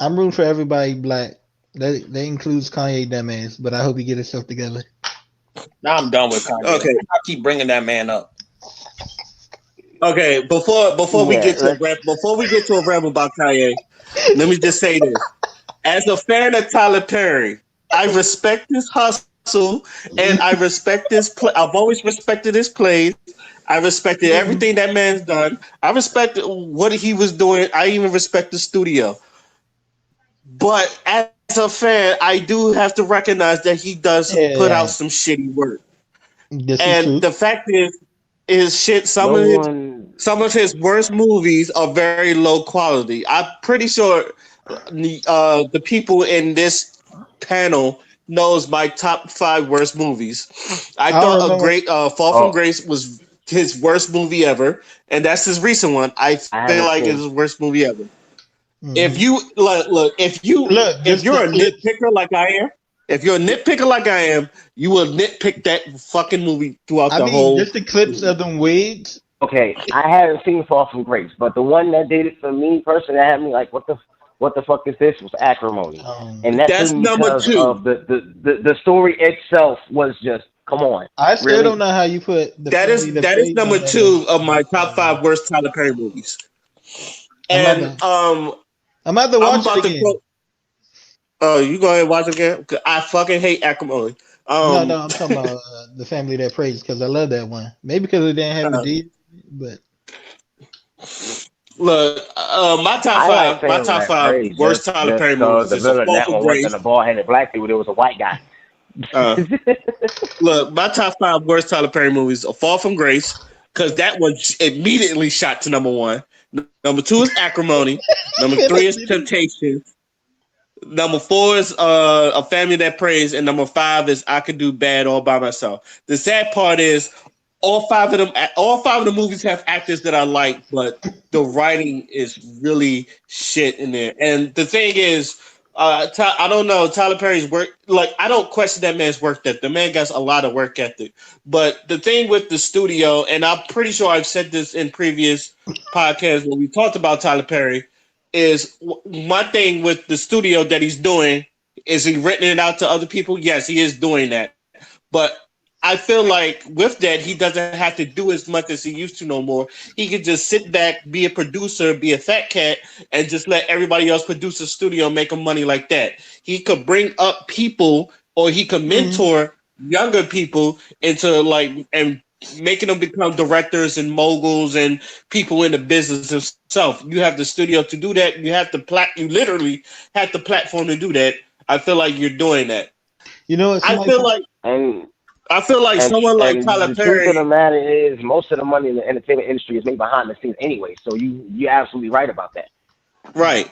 I'm rooting for everybody black. That includes Kanye dumbass, but I hope he get himself together. Now I'm done with Kanye. okay, I keep bringing that man up. okay. Before we get to Yeah, a rap about Kanye, let me just say this: as a fan of Tyler Perry, I respect his hustle and I respect his play. I've always respected his plays. I respected everything that man's done. I respect what he was doing. I even respect the studio. But as a fan, I do have to recognize that he does put out Yeah, some shitty work. this is And true. the fact is, his shit. no one. Some of his worst movies are very low quality. I'm pretty sure the people in this panel knows my top 5 worst movies. I I don't thought a remember. great Fall from Oh, Grace was his worst movie ever, and that's his recent one. I I feel haven't like it's seen. his worst movie ever. If Hmm. you look, Look, if just you're the a clips. nitpicker like I am, if you're a nitpicker like I am, you will nitpick that fucking movie throughout I the mean, whole. just the clips of them wigs. Okay, I haven't seen Fall from Grace, but the one that did it for me personally, that had me like, what the fuck is this? Was Acrimony, Um, and that's That's been number because two. of the story itself was just come on, I still don't really? know how you put the That family is that that is prays number on that list. two of my But top 5 worst Tyler Perry movies. I'm about And to, I'm about to I'm watch it about to again. quote. Oh, you go ahead and watch it again. 'Cause I fucking hate Acrimony. No, Um, no, I'm talking about the family that prays because I love that one. Maybe because it didn't have a uh, D, but look, I like my Family top That five Prays worst Tyler just Perry cause movies the is A villain in Fall that from one wasn't Grace. a bald headed black dude, it was a white guy. Uh, look, my top 5 worst Tyler Perry movies: A Fall from Grace, because that one immediately shot to number one. Number two is Acrimony. Number three is Temptation. Number four is A Family That Prays, and number five is I Could Do Bad All by Myself. The sad part is all five of the movies have actors that I like, but the writing is really shit in there. And the thing is, I don't know Tyler Perry's work. Like I don't question that man's work ethic. The man got a lot of work ethic. But the thing with the studio, and I'm pretty sure I've said this in previous podcasts when we talked about Tyler Perry, is my thing with the studio that he's doing. Is he renting it out to other people? Yes, he is doing that. But I feel like with that, he doesn't have to do as much as he used to no more. He could just sit back, be a producer, be a fat cat, and just let everybody else produce a studio and make him money like that. He could bring up people or he could Mhm. mentor younger people into like and making them become directors and moguls and people in the business himself. You have the studio to do that. You literally have the platform to do that. I feel like you're doing that. You know what? I Somebody feel said, like and I feel like someone like and Tyler the truth of the Perry, matter is most of the money in the entertainment industry is made behind the scenes anyway. So you're absolutely right about that. right?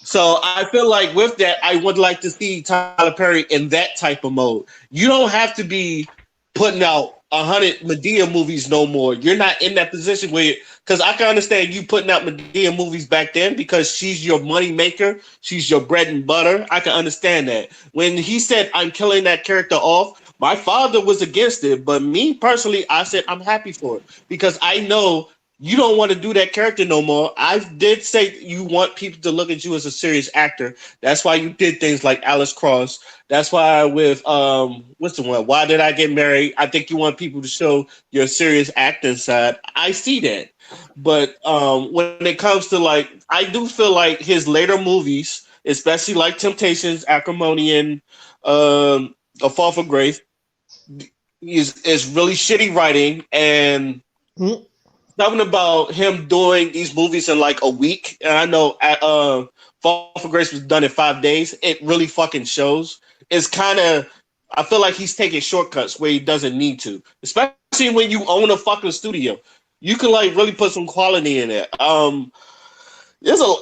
So I feel like with that, I would like to see Tyler Perry in that type of mode. You don't have to be putting out 100 Medea movies no more. You're not in that position where, because I can understand you putting out Medea movies back then because she's your money maker, she's your bread and butter. I can understand that. When he said I'm killing that character off, my father was against it, but me personally, I said I'm happy for it because I know you don't want to do that character no more. I did say you want people to look at you as a serious actor. That's why you did things like Alice Cross. That's why with what's the one? Why did I get married? I think you want people to show your serious acting side. I see that. But when it comes to like I do feel like his later movies, especially like Temptations, Acrimony, and A Fall for Grace, is really shitty writing and "Mm, something about him doing these movies in like a week. And I know Fall for Grace was done in 5 days. It really fucking shows. It's kind of I feel like he's taking shortcuts where he doesn't need to, especially when you own a fucking studio. You can like really put some quality in it. There's a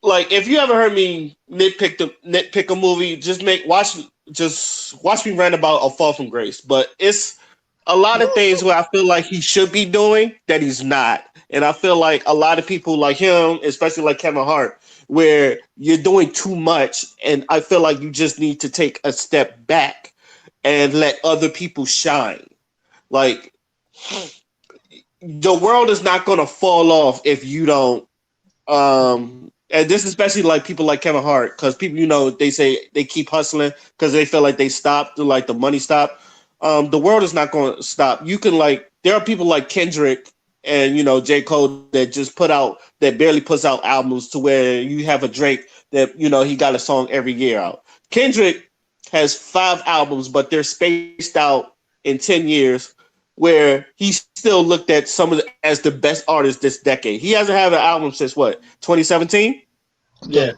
like if you ever heard me nitpick a movie, just watch me rant about A Fall from Grace. But it's a lot of things where I feel like he should be doing that he's not. And I feel like a lot of people like him, especially like Kevin Hart, where you're doing too much. And I feel like you just need to take a step back and let other people shine. Like the world is not going to fall off if you don't. And this especially like people like Kevin Hart, because people, they say they keep hustling because they feel like they stopped, like the money stopped. The world is not going to stop. You can like there are people like Kendrick and J. Cole that just that barely puts out albums to where you have a Drake that he got a song every year out. Kendrick has 5 albums, but they're spaced out in 10 years, where he still looked at as the best artist this decade. He hasn't had an album since what 2017. yeah,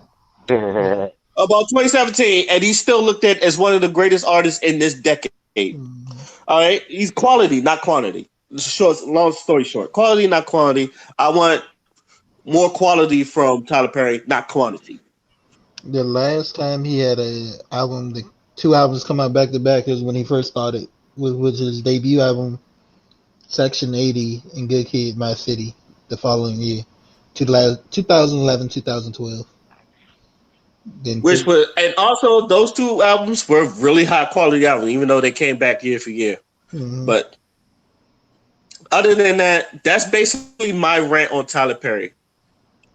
Yeah. About 2017, and he's still looked at as one of the greatest artists in this decade. mhm. All right, he's quality, not quantity. Long story short, quality, not quantity. I want more quality from Tyler Perry, not quantity. The last time he had a album, the two albums come out back to back is when he first started with his debut album, Section 80, and Good Kid, My City, the following year, 2011, 2012. Then Which were, and also those two albums were really high quality albums, even though they came back year for year. mhm. But other than that, that's basically my rant on Tyler Perry.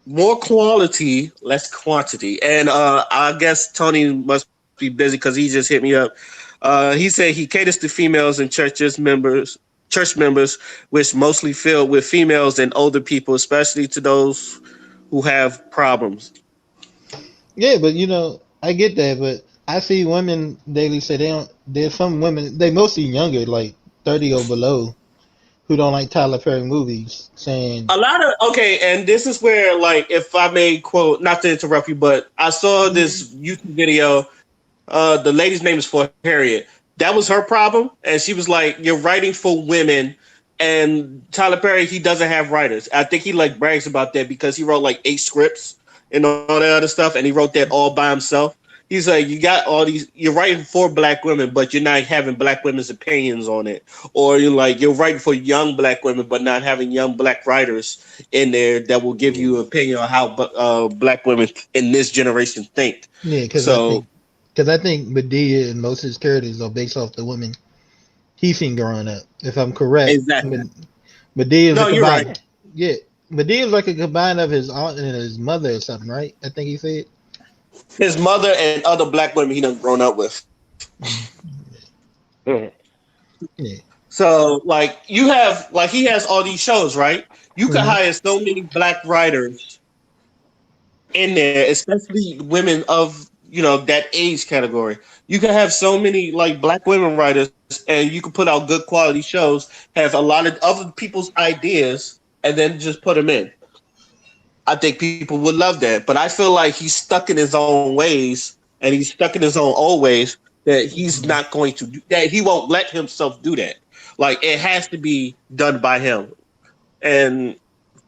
More quality, less quantity. And I guess Tony must be busy because he just hit me up. He said he caters to females and church members, which mostly filled with females and older people, especially to those who have problems. Yeah, but I get that, but I see women daily say they don't. There's some women, they mostly younger, like 30 or below, who don't like Tyler Perry movies, saying, A lot of okay, and this is where, like, if I may quote, not to interrupt you, but I saw this YouTube video. The lady's name is for Harriet. That was her problem, and she was like, "You're writing for women." And Tyler Perry, he doesn't have writers. I think he like brags about that because he wrote like 8 scripts and all that other stuff, and he wrote that all by himself. He's like, you got all these, you're writing for black women, but you're not having black women's opinions on it. Or you're writing for young black women, but not having young black writers in there that will give you an opinion on how black women in this generation think. yeah, So because I think Medea and most of his characters are based off the women he seen growing up. If I'm correct, exactly. Medea is a No, you're right. combine. Yeah, Medea is like a combine of his aunt and his mother or something, right? I think he said. His mother and other black women he done grown up with. Yeah. Yeah. So like you have like he has all these shows, right? You could Mhm. hire so many black writers in there, especially women of that age category. You can have so many like black women writers, and you can put out good quality shows. Have a lot of other people's ideas, and then just put them in. I think people would love that, but I feel like he's stuck in his own ways, and he's stuck in his own old ways that he's Mhm. not going to do that. He won't let himself do that. Like it has to be done by him, and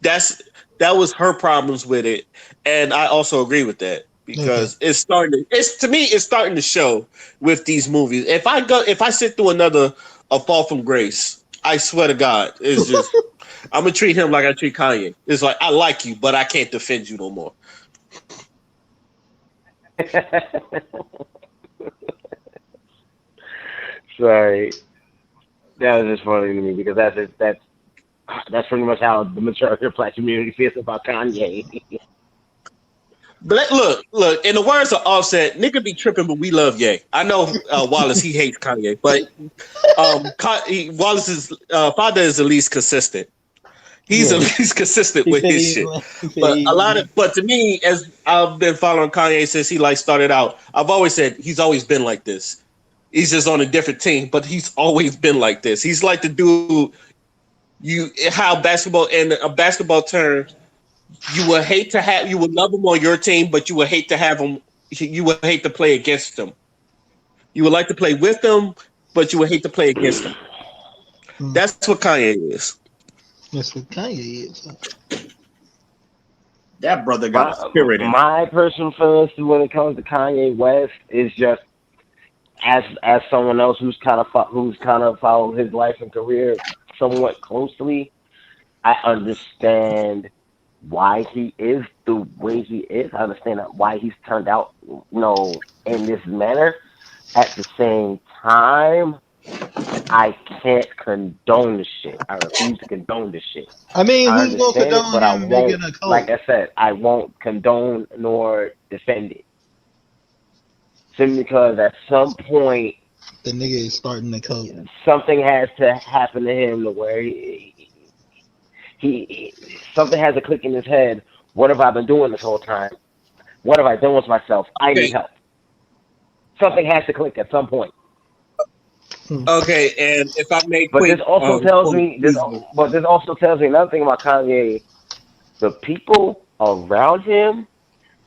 that's that was her problems with it, and I also agree with that Okay. because it's to me it's starting to show with these movies. If I sit through another A Fall from Grace, I swear to God, it's just I'm gonna treat him like I treat Kanye. It's like I like you, but I can't defend you no more. Sorry, that was just funny to me because that's pretty much how the majority of the black community feels about Kanye. But look. In the words of Offset, nigga be tripping, but we love Ye. I know Wallace he hates Kanye, but Wallace's father is at least consistent. He's at Yeah. least consistent He with said his he. shit. He said But he. but to me, as I've been following Kanye since he like started out, I've always said he's always been like this. He's just on a different team, but he's always been like this. He's like the dude how basketball in a basketball term, you would love him on your team, but you would hate to have him. You would hate to play against him. You would like to play with them, but you would hate to play against them. Mm, That's what Kanye is. that's what Kanye is. That brother got a my spirit in him. my personal feelings when it comes to Kanye West is just as someone else who's kind of followed his life and career somewhat closely. I understand why he is the way he is. I understand why he's turned out, in this manner. At the same time, I can't condone the shit. I refuse to condone the shit. I mean, I who's gonna understand it, condone but I him making won't. a Like cult? I said, I won't condone nor defend it. Simply because at some point, The nigga is starting the cult. something has to happen to him to where something has a click in his head. What have I been doing this whole time? What have I done with myself? I need Okay, help. Something has to click at some point. Hmm. okay, and if I may But this quick, also tells me this. please. But this also tells me another thing about Kanye. The people around him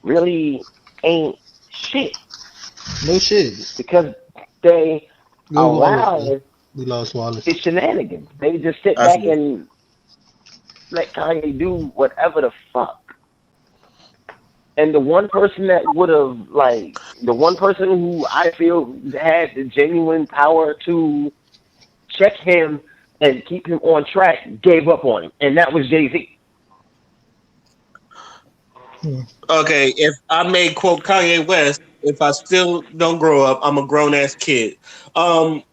really ain't shit No shit. because they Go Wallace. Man. allow We lost Wallace. his shenanigans. They just sit That's back and let Kanye do whatever the fuck. And the one person that would have, like, the one person who I feel had the genuine power to check him and keep him on track gave up on him, and that was Jay-Z. Hmm. Okay, if I may quote Kanye West, if I still don't grow up, I'm a grown ass kid. Um,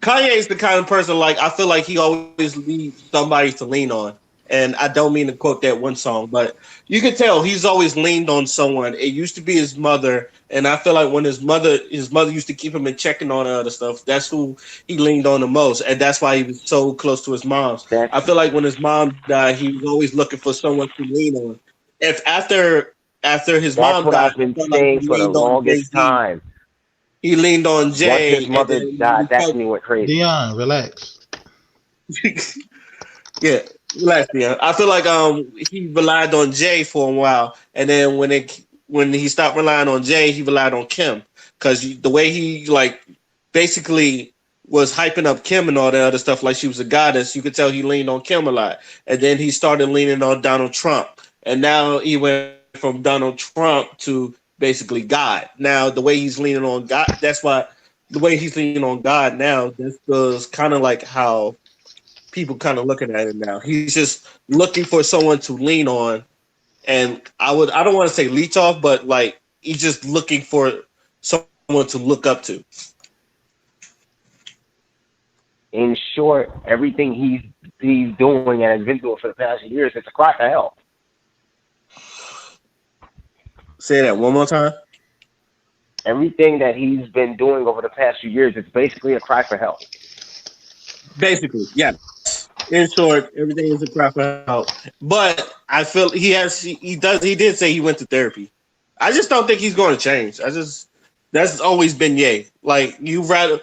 Kanye is the kind of person like I feel like he always needs somebody to lean on. And I don't mean to quote that one song, but you can tell he's always leaned on someone. It used to be his mother, and I feel like when his mother used to keep him in checking on other stuff. That's who he leaned on the most, and that's why he was so close to his mom's. That's I feel like when his mom died, he was always looking for someone to lean on. If after his that's mom what died, I've I been felt like saying he for the leaned on Jay longest Z. time. He leaned on Once his Jay, and mother then died, you that's felt when he went crazy. Dion, relax. yeah, relax, yeah. I feel like he relied on Jay for a while, and then when he stopped relying on Jay, he relied on Kim because the way he like basically was hyping up Kim and all that other stuff like she was a goddess. You could tell he leaned on Kim a lot, and then he started leaning on Donald Trump, and now he went from Donald Trump to basically God. Now the way he's leaning on God, that's why the way he's leaning on God now, this was kind of like how people kind of looking at it now. He's just looking for someone to lean on, and I don't want to say leech off, but like he's just looking for someone to look up to. In short, everything he's doing and has been doing for the past years, it's a cry for help. Say that one more time. Everything that he's been doing over the past few years, it's basically a cry for help. Basically, yes. In short, everything is a cry for help. But I feel he did say he went to therapy. I just don't think he's going to change. That's always been Yay. Like you rather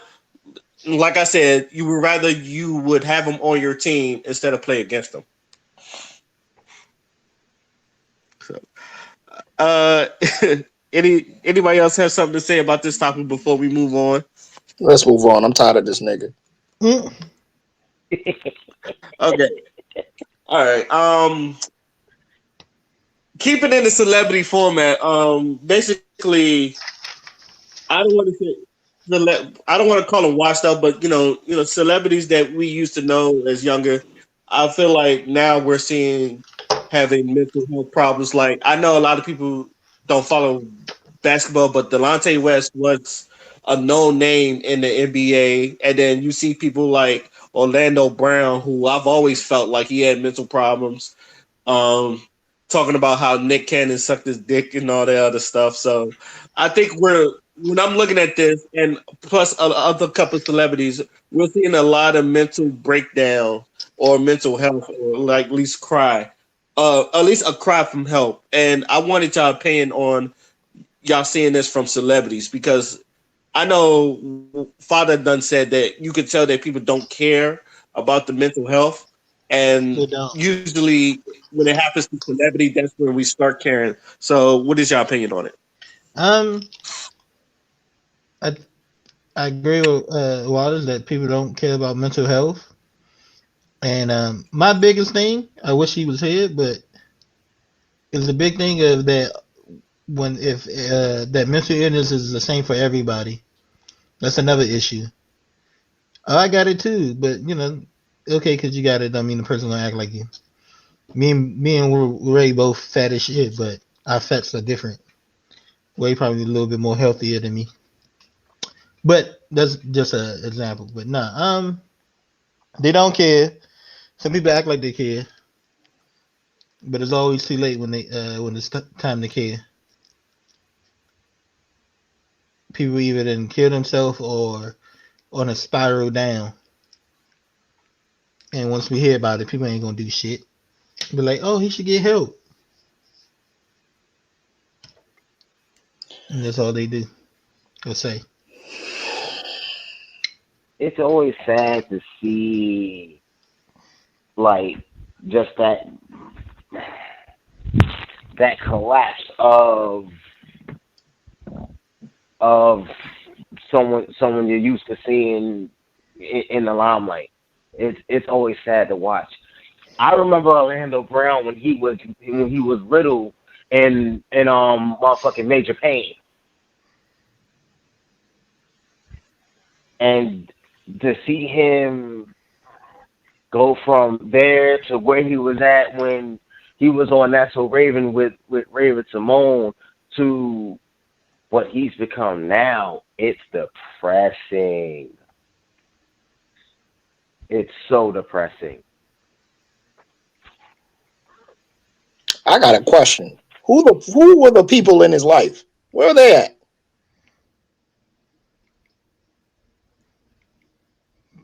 like I said, you would rather you would have him on your team instead of play against him. So, uh, anybody else have something to say about this topic before we move on? Let's move on. I'm tired of this nigga. Mm. Okay, all right. Keeping in the celebrity format. Basically, I don't want to say I don't want to call them washed up, but celebrities that we used to know as younger. I feel like now we're seeing having mental health problems. Like I know a lot of people don't follow basketball, but Delonte West was a known name in the NBA, and then you see people like Orlando Brown, who I've always felt like he had mental problems. Um, Talking about how Nick Cannon sucked his dick and all that other stuff. So I think when I'm looking at this, and plus other couple of celebrities, we're seeing a lot of mental breakdown or mental health, or like at least cry, at least a cry from help. And I wanted y'all opinion on y'all seeing this from celebrities because I know Father done said that you could tell that people don't care about the mental health, and They don't. usually when it happens to celebrity, that's when we start caring. So, what is your opinion on it? Um, I I agree with Waters that people don't care about mental health. And my biggest thing, I wish he was here, but is the big thing of that when if that mental illness is the same for everybody. That's another issue. Oh, I got it too, but okay, because you got it, don't mean the person gonna act like you. Me and Ray both fat as shit, but our fats are different. Ray probably a little bit more healthier than me, but that's just an example. But nah, they don't care. Some people act like they care, but it's always too late when it's time to care. People either then kill themselves or on a spiral down. And once we hear about it, people ain't gonna do shit. Be like, oh, he should get help, and that's all they do or say. It's always sad to see, like, just that collapse of someone you're used to seeing in the limelight. It's always sad to watch. I remember Orlando Brown when he was little. in motherfucking Major Pain, and to see him go from there to where he was at when he was on That's So Raven with Raven Simone to what he's become now, it's depressing. It's so depressing. I got a question. Who were the people in his life? Where are they at?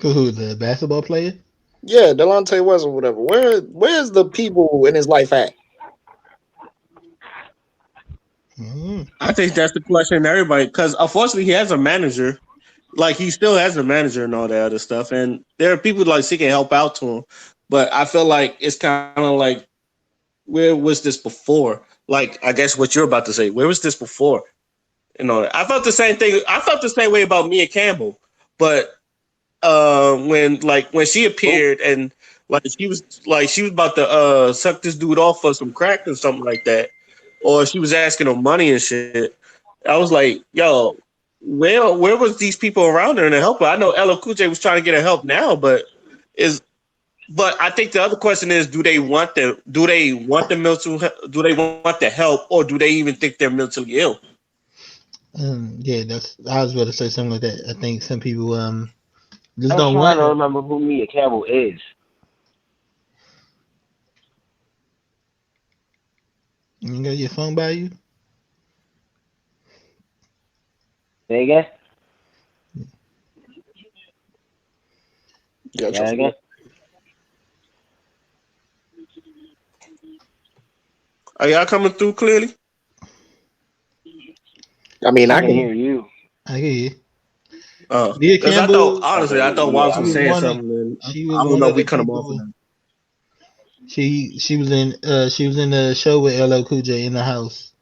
Who, the basketball player? Yeah, Delonte West or whatever. Where's the people in his life at? Mm. I think that's the question everybody, because unfortunately he has a manager. Like he still has a manager and all that other stuff, and there are people like seeking help out to him. But I feel like it's kind of like, where was this before? Like I guess what you're about to say. Where was this before? I felt the same thing. I felt the same way about Mia Campbell, but when she Who? appeared and she was about to suck this dude off for some crack or something like that, or she was asking him money and shit. I was like, yo, where was these people around her and to help her? I know LL Cool J was trying to get her help now, is but I think the other question is, do they want the mental do they want the help, or do they even think they're mentally ill? Yeah, that's. I was about to say something like that. I think some people just I'm don't trying want to help. remember who Mia Campbell is. You got your phone by you? Say again? Got your Yeah, phone. again? Are y'all coming through clearly? I mean, I I can can. hear you. I hear you. Leah Because I thought Campbell, honestly, I Okay, thought yeah, Wallace she was was saying one of something, and she I was don't one know if of we the cut him off of people. that. She was in the show with LL Cool J in the house.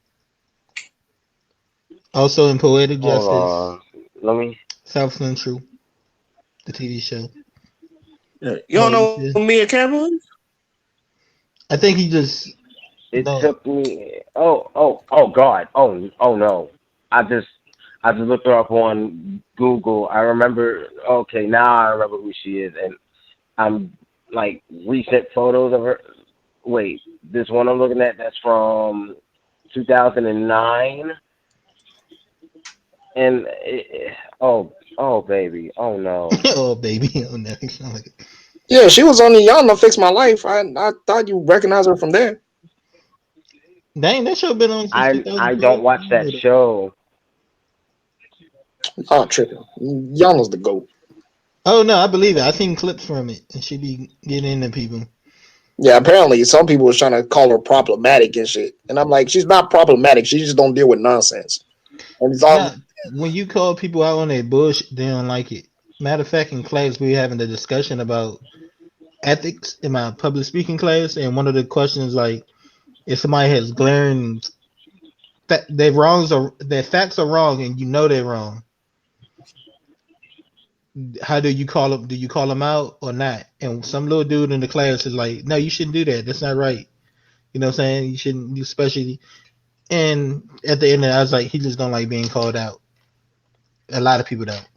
Also in Poetic hold Justice, on. Let me. South Central, the TV show. Yeah. You don't know Moesha. who Mia Campbell is? I think he just It no. took me. Oh God. Oh no. I just, I just looked her up on Google. I remember. Okay, now I remember who she is, and I'm like recent photos of her. Wait, this one I'm looking at, that's from 2009, and oh baby, oh no. Oh baby, oh no, he sound like it. Yeah, she was on the Y'all Know Fix My Life. I thought you recognized her from there. Dang, that show been on since I 2012. don't watch that show. Oh, tripping. Y'all know's the GOAT. Oh no, I believe it. I seen clips from it, and she be getting into people. Yeah, apparently some people was trying to call her problematic and shit. And I'm like, she's not problematic. She just don't deal with nonsense. And it's all Now, when you call people out on their bush, they don't like it. Matter of fact, in class we were having a discussion about ethics in my public speaking class, and one of the questions like, if somebody has glaring their facts are wrong, and you know they're wrong, how do you call them? Do you call them out or not? And some little dude in the class is like, no, you shouldn't do that. That's not right. You know what I'm saying? You shouldn't, especially. And at the end, I was like, he just don't like being called out. A lot of people don't.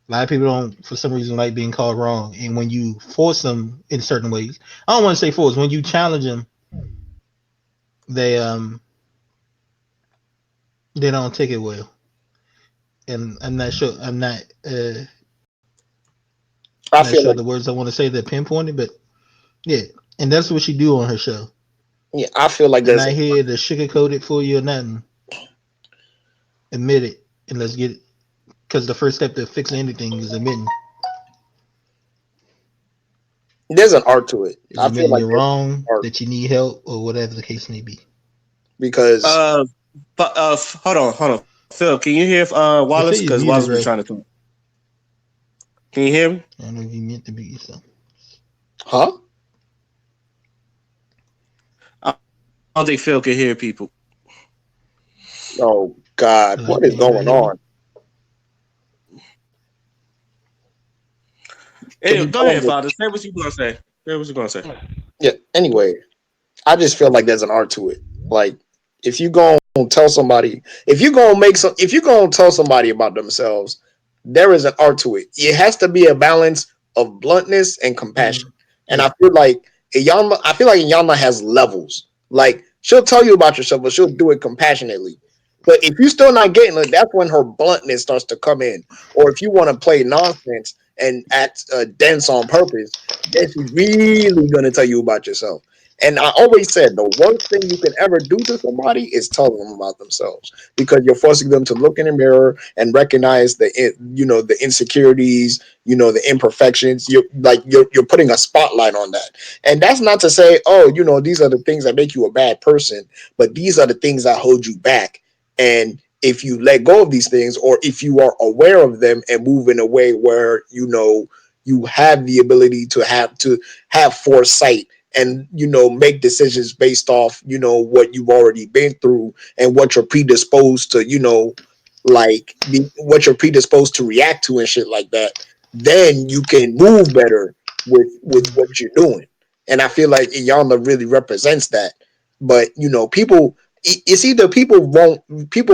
A lot of people don't, for some reason, like being called wrong. And when you force them in certain ways, I don't want to say force. When you challenge them, they they don't take it well. And I'm not sure. I Not feel sure like the words I want to say that pinpointed, but yeah. And that's what she do on her show. yeah, I feel like I'm there's not here to sugarcoat it for you or nothing. Admit it and let's get it. Because the first step to fixing anything there's an art to it. I feel admitting like you're there's wrong, art that you need help, or whatever the case may be. because But hold on, Phil. Can you hear They say Wallace? you're Because muted, Wallace been Ray. trying to talk. Can you hear me? I don't know if you meant to be yourself. huh? I don't think Phil can hear people. Oh God, Hello, what can is anybody going hear me? on? Can Anyway, you go tell him ahead, to Father. Say what you gonna say. Say what you gonna say. yeah, anyway. I just feel like there's an art to it. Like if you go and tell somebody, if you go and tell somebody about themselves, there is an art to it. It has to be a balance of bluntness and compassion. And Yeah. I feel like Iyanla has levels. Like she'll tell you about yourself, but she'll do it compassionately. But if you're still not getting it, that's when her bluntness starts to come in. Or if you want to play nonsense and act dense on purpose, then she's really gonna tell you about yourself. And I always said the worst thing you can ever do to somebody is tell them about themselves because you're forcing them to look in the mirror and recognize the insecurities, the imperfections. You're putting a spotlight on that. And that's not to say, oh, these are the things that make you a bad person, but these are the things that hold you back. And if you let go of these things, or if you are aware of them and move in a way where you have the ability to have foresight and make decisions based off what you've already been through and what you're predisposed to what you're predisposed to react to and shit like that, then you can move better with what you're doing. And I feel like Iyanla really represents that. But it's either people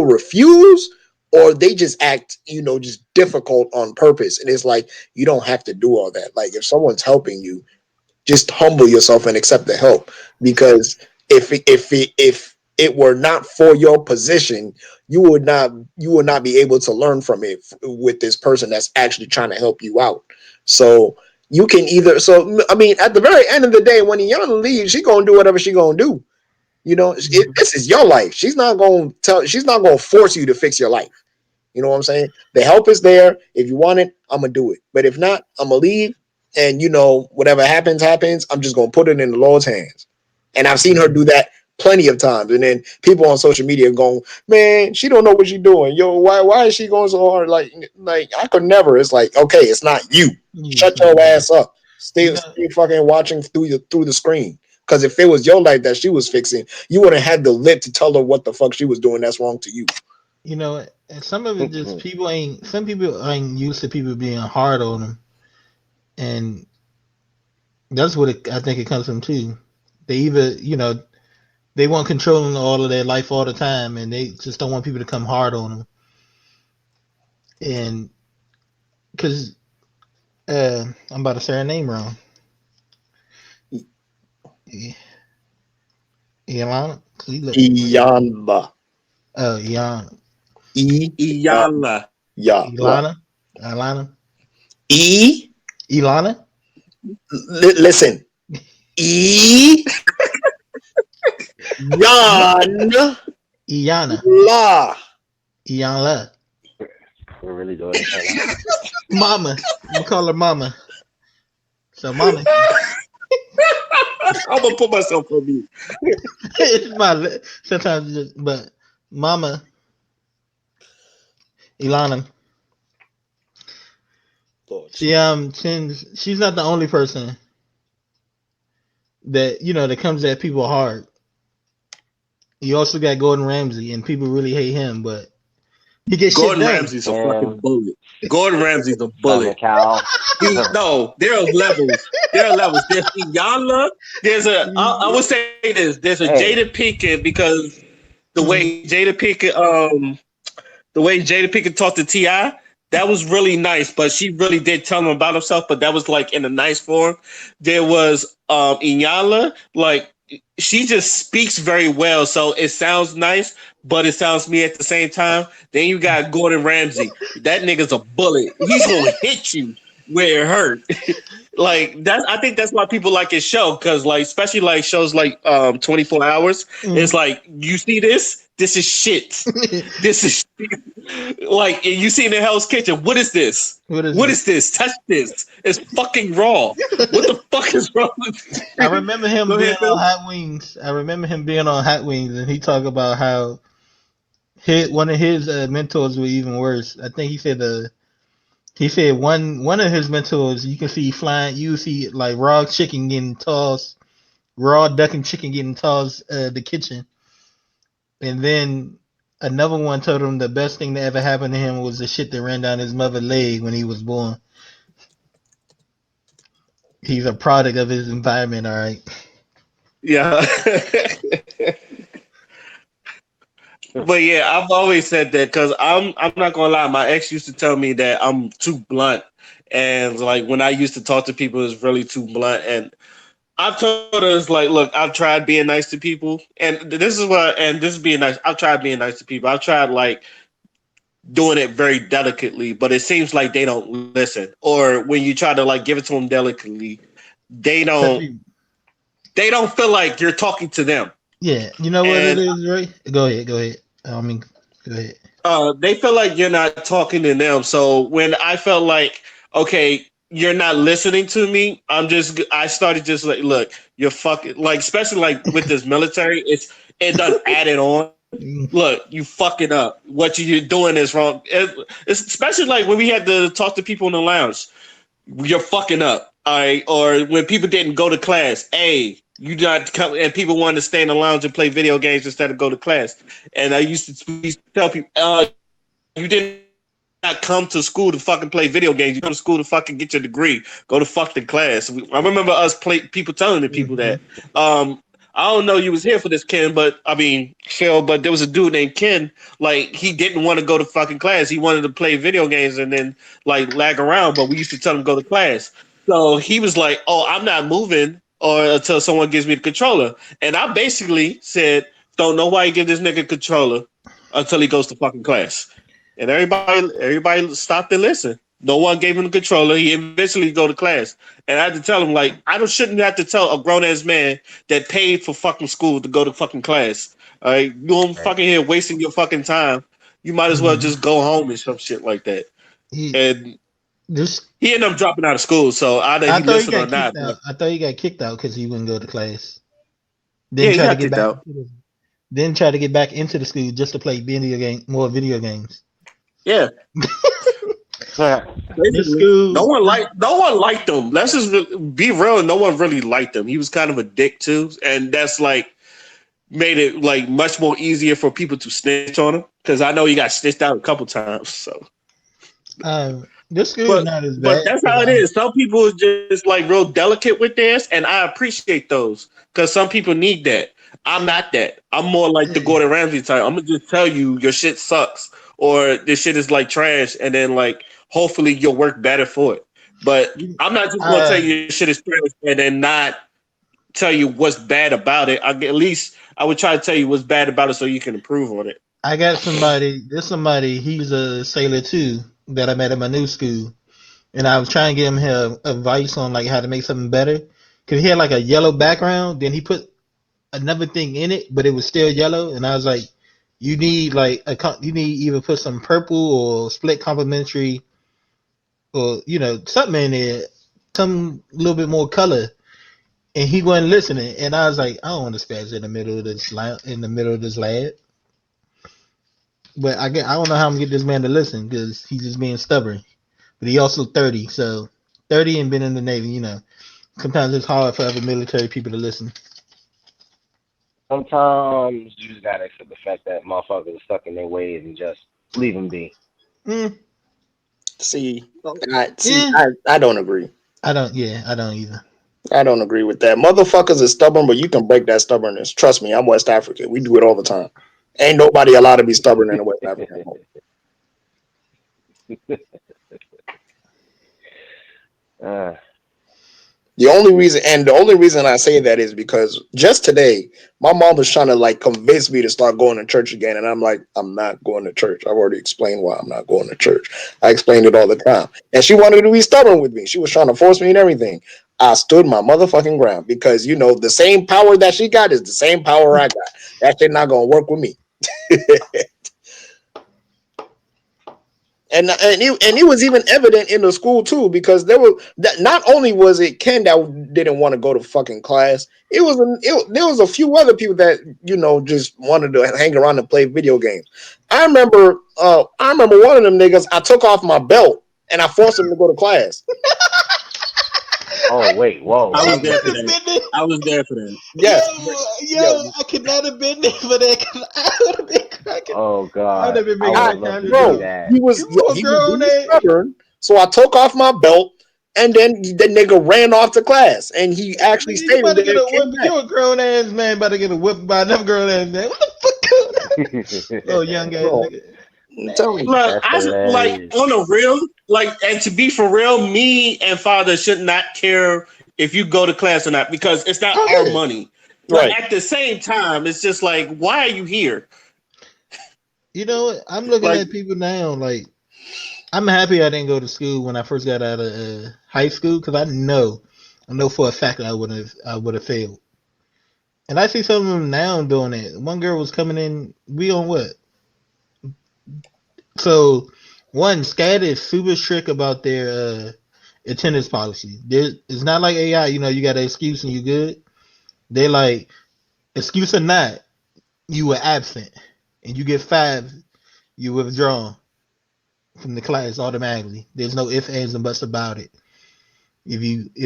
refuse, or they just act just difficult on purpose. And it's like you don't have to do all that. Like if someone's helping you, just humble yourself and accept the help. Because if it were not for your position, you would not be able to learn from it with this person that's actually trying to help you out. So you can either. So I mean, at the very end of the day, when Iyanla leaves, she gonna do whatever she gonna do. This is your life. She's not gonna force you to fix your life. You know what I'm saying? The help is there. If you want it, I'm gonna do it. But if not, I'm gonna leave. And whatever happens, happens. I'm just gonna put it in the Lord's hands. And I've seen her do that plenty of times. And then people on social media going, "Man, she don't know what she's doing. Yo, why is she going so hard? Like I could never." It's like, okay, it's not you. Shut your ass up. Stay fucking watching through the screen. Because if it was your life that she was fixing, you wouldn't have the lip to tell her what the fuck she was doing that's wrong to you. And some of it just some people ain't used to people being hard on them, and that's what I think it comes from too. They either they want controlling all of their life all the time, and they just don't want people to come hard on them. And because I'm about to say her name wrong, Iyanla. Iyanla. Oh, Iyanla. Iyanla. Yeah. Ilana. Ilana. Ilana. Listen. Iyanla. Iyanla. We're really doing it right now. Mama. We call her Mama. So Mama. I'm gonna put myself on mute. It's my sometimes, but Mama Ilana. She's not the only person that comes at people hard. You also got Gordon Ramsay, and people really hate him, but he gets shit Gordon done. Ramsay's a fucking bullet. Gordon Ramsay's a bullet. Cow. No, there are levels. There's Iyanla. I would say this. There's a Jada Pinkett, because the way Jada Pinkett talked to T.I., that was really nice, but she really did tell him about herself, but that was like in a nice form. There was Iyanla, like she just speaks very well, so it sounds nice, but it sounds me at the same time. Then you got Gordon Ramsay. That nigga's a bullet. He's gonna hit you where it hurt. Like that, I think that's why people like his show, because like especially like shows like 24 Hours. It's like, you see this? This is shit. This is shit. Like, and you see in the Hell's Kitchen. What is this? What is this? Touch this. It's fucking raw. What the fuck is wrong with this? I remember him being on Hot Wings. And he talked about how one of his mentors were even worse. I think he said one of his mentors, you can see flying. You see like raw duck and chicken getting tossed the kitchen. And then another one told him the best thing that ever happened to him was the shit that ran down his mother's leg when he was born. He's a product of his environment, all right. Yeah. But yeah, I've always said that because I'm not gonna lie. My ex used to tell me that I'm too blunt, and like when I used to talk to people, it's really too blunt. And I've told her, it's like, look, I've tried being nice to people, and this is being nice. I've tried being nice to people. I've tried like doing it very delicately, but it seems like they don't listen. Or when you try to like give it to them delicately, they Some don't people, they don't feel like you're talking to them, yeah, you know what it and is, right? Go ahead, go ahead. I mean, go ahead. they feel like you're not talking to them. So when I felt like, okay, you're not listening to me, I started just like, look, you're fucking like, especially like with this military, it done added on. Mm, Look, you fucking up. What you're doing is wrong. It's especially like when we had to talk to people in the lounge. You're fucking up. All right. Or when people didn't go to class, hey, you not come, and people wanted to stay in the lounge and play video games instead of go to class. And we used to tell people, you did not come to school to fucking play video games. You come to school to fucking get your degree. Go to fucking class. I remember people telling the people that. mhm. I don't know you was here for this, Ken, but I mean, Phil, but there was a dude named Ken. Like he didn't want to go to fucking class. He wanted to play video games and then like lag around. But we used to tell him go to class. So he was like, "Oh, I'm not moving or until someone gives me the controller." And I basically said, "Don't nobody give this nigga a controller until he goes to fucking class." And everybody stopped and listened. No one gave him the controller. He eventually go to class, and I had to tell him like shouldn't have to tell a grown ass man that paid for fucking school to go to fucking class. All right, you don't Right. fucking here wasting your fucking time. You might as well Mhm. just go home and some shit like that. He And this. he ended up dropping out of school, so either I he thought he listened or got not. kicked But out. I thought he got kicked out because he wouldn't go to class. yeah, Then he try to got get kicked back out. into then try to get back into the school just to play more video games. Yeah, This basically, school, no one liked him. Let's just be real. No one really liked him. He was kind of a dick too, and that's like made it like much more easier for people to snitch on him because I know he got snitched out a couple times. So, this school is but not as but bad that's because how it is. Some people is just like real delicate with theirs, and I appreciate those because some people need that. I'm not that. I'm more like the yeah. Gordon Ramsay type. I'm gonna just tell you your shit sucks or this shit is like trash, and then like hopefully you'll work better for it. But I'm not just gonna tell Uh, you your shit is trash and then not tell you what's bad about it. At least I would try to tell you what's bad about it so you can improve on it. I got somebody. There's somebody. He's a sailor too that I met at my new school, and I was trying to give him advice on like how to make something better. Cause he had like a yellow background, then he put another thing in it, but it was still yellow, and I was like, you need you need either put some purple or split complementary or something in there, some little bit more color. And he wasn't listening, and I was like, I don't want to spaz in the middle of this lab. But I don't know how I'm gonna get this man to listen because he's just being stubborn. But he also 30, so 30 and been in the Navy. Sometimes it's hard for other military people to listen. Sometimes you just gotta accept the fact that motherfuckers are stuck in their ways and just leave them be. Mm, See, Well, yeah, I don't agree. I don't. Yeah, I don't either. I don't agree with that. Motherfuckers is stubborn, but you can break that stubbornness. Trust me, I'm West African. We do it all the time. Ain't nobody allowed to be stubborn in a West African home. uh, The only reason I say that is because just today, my mom was trying to like convince me to start going to church again, and I'm like, I'm not going to church. I've already explained why I'm not going to church. I explained it all the time, and she wanted to be stubborn with me. She was trying to force me and everything. I stood my motherfucking ground because the same power that she got is the same power I got. That shit not gonna work with me. And it was even evident in the school too, because not only was it Ken that didn't want to go to fucking class, there was a few other people that just wanted to hang around and play video games. I remember one of them niggas. I took off my belt and I forced him to go to class. oh wait, whoa, I I was what? there could for have that. been there. I was there for that. Yes, yeah. I could not have been there for that because I would have been cracking. Oh I would god, have been I making would I, have all loved kinds to of see bro, jokes. that. he was You a he was grown being ass. stubborn, so I took off my belt. And then the nigga ran off to class, and he actually You stayed about to there get and a came whip? back. You a grown ass man about to get a whip by another grown ass man. What the fuck going on? Oh, young ass Bro, nigga. I'm telling you. Look, That's like hilarious. on a real, like, and to be for real, me and father should not care if you go to class or not because it's not Oh our yeah. money. But Right. at the same time, it's just like, why are you here? You know what? I'm looking Like, at people now. Like, I'm happy I didn't go to school when I first got out of high school because I know for a fact that I would have failed. And I see some of them now doing it. One girl was coming in. We on what? So, one, SCAD is super strict about their attendance policy. It's not like AI. You know, you got an excuse and you good. They like excuse or not, you were absent, and you get five. You withdrawn from the class automatically. There's no ifs, ands, and buts about it. If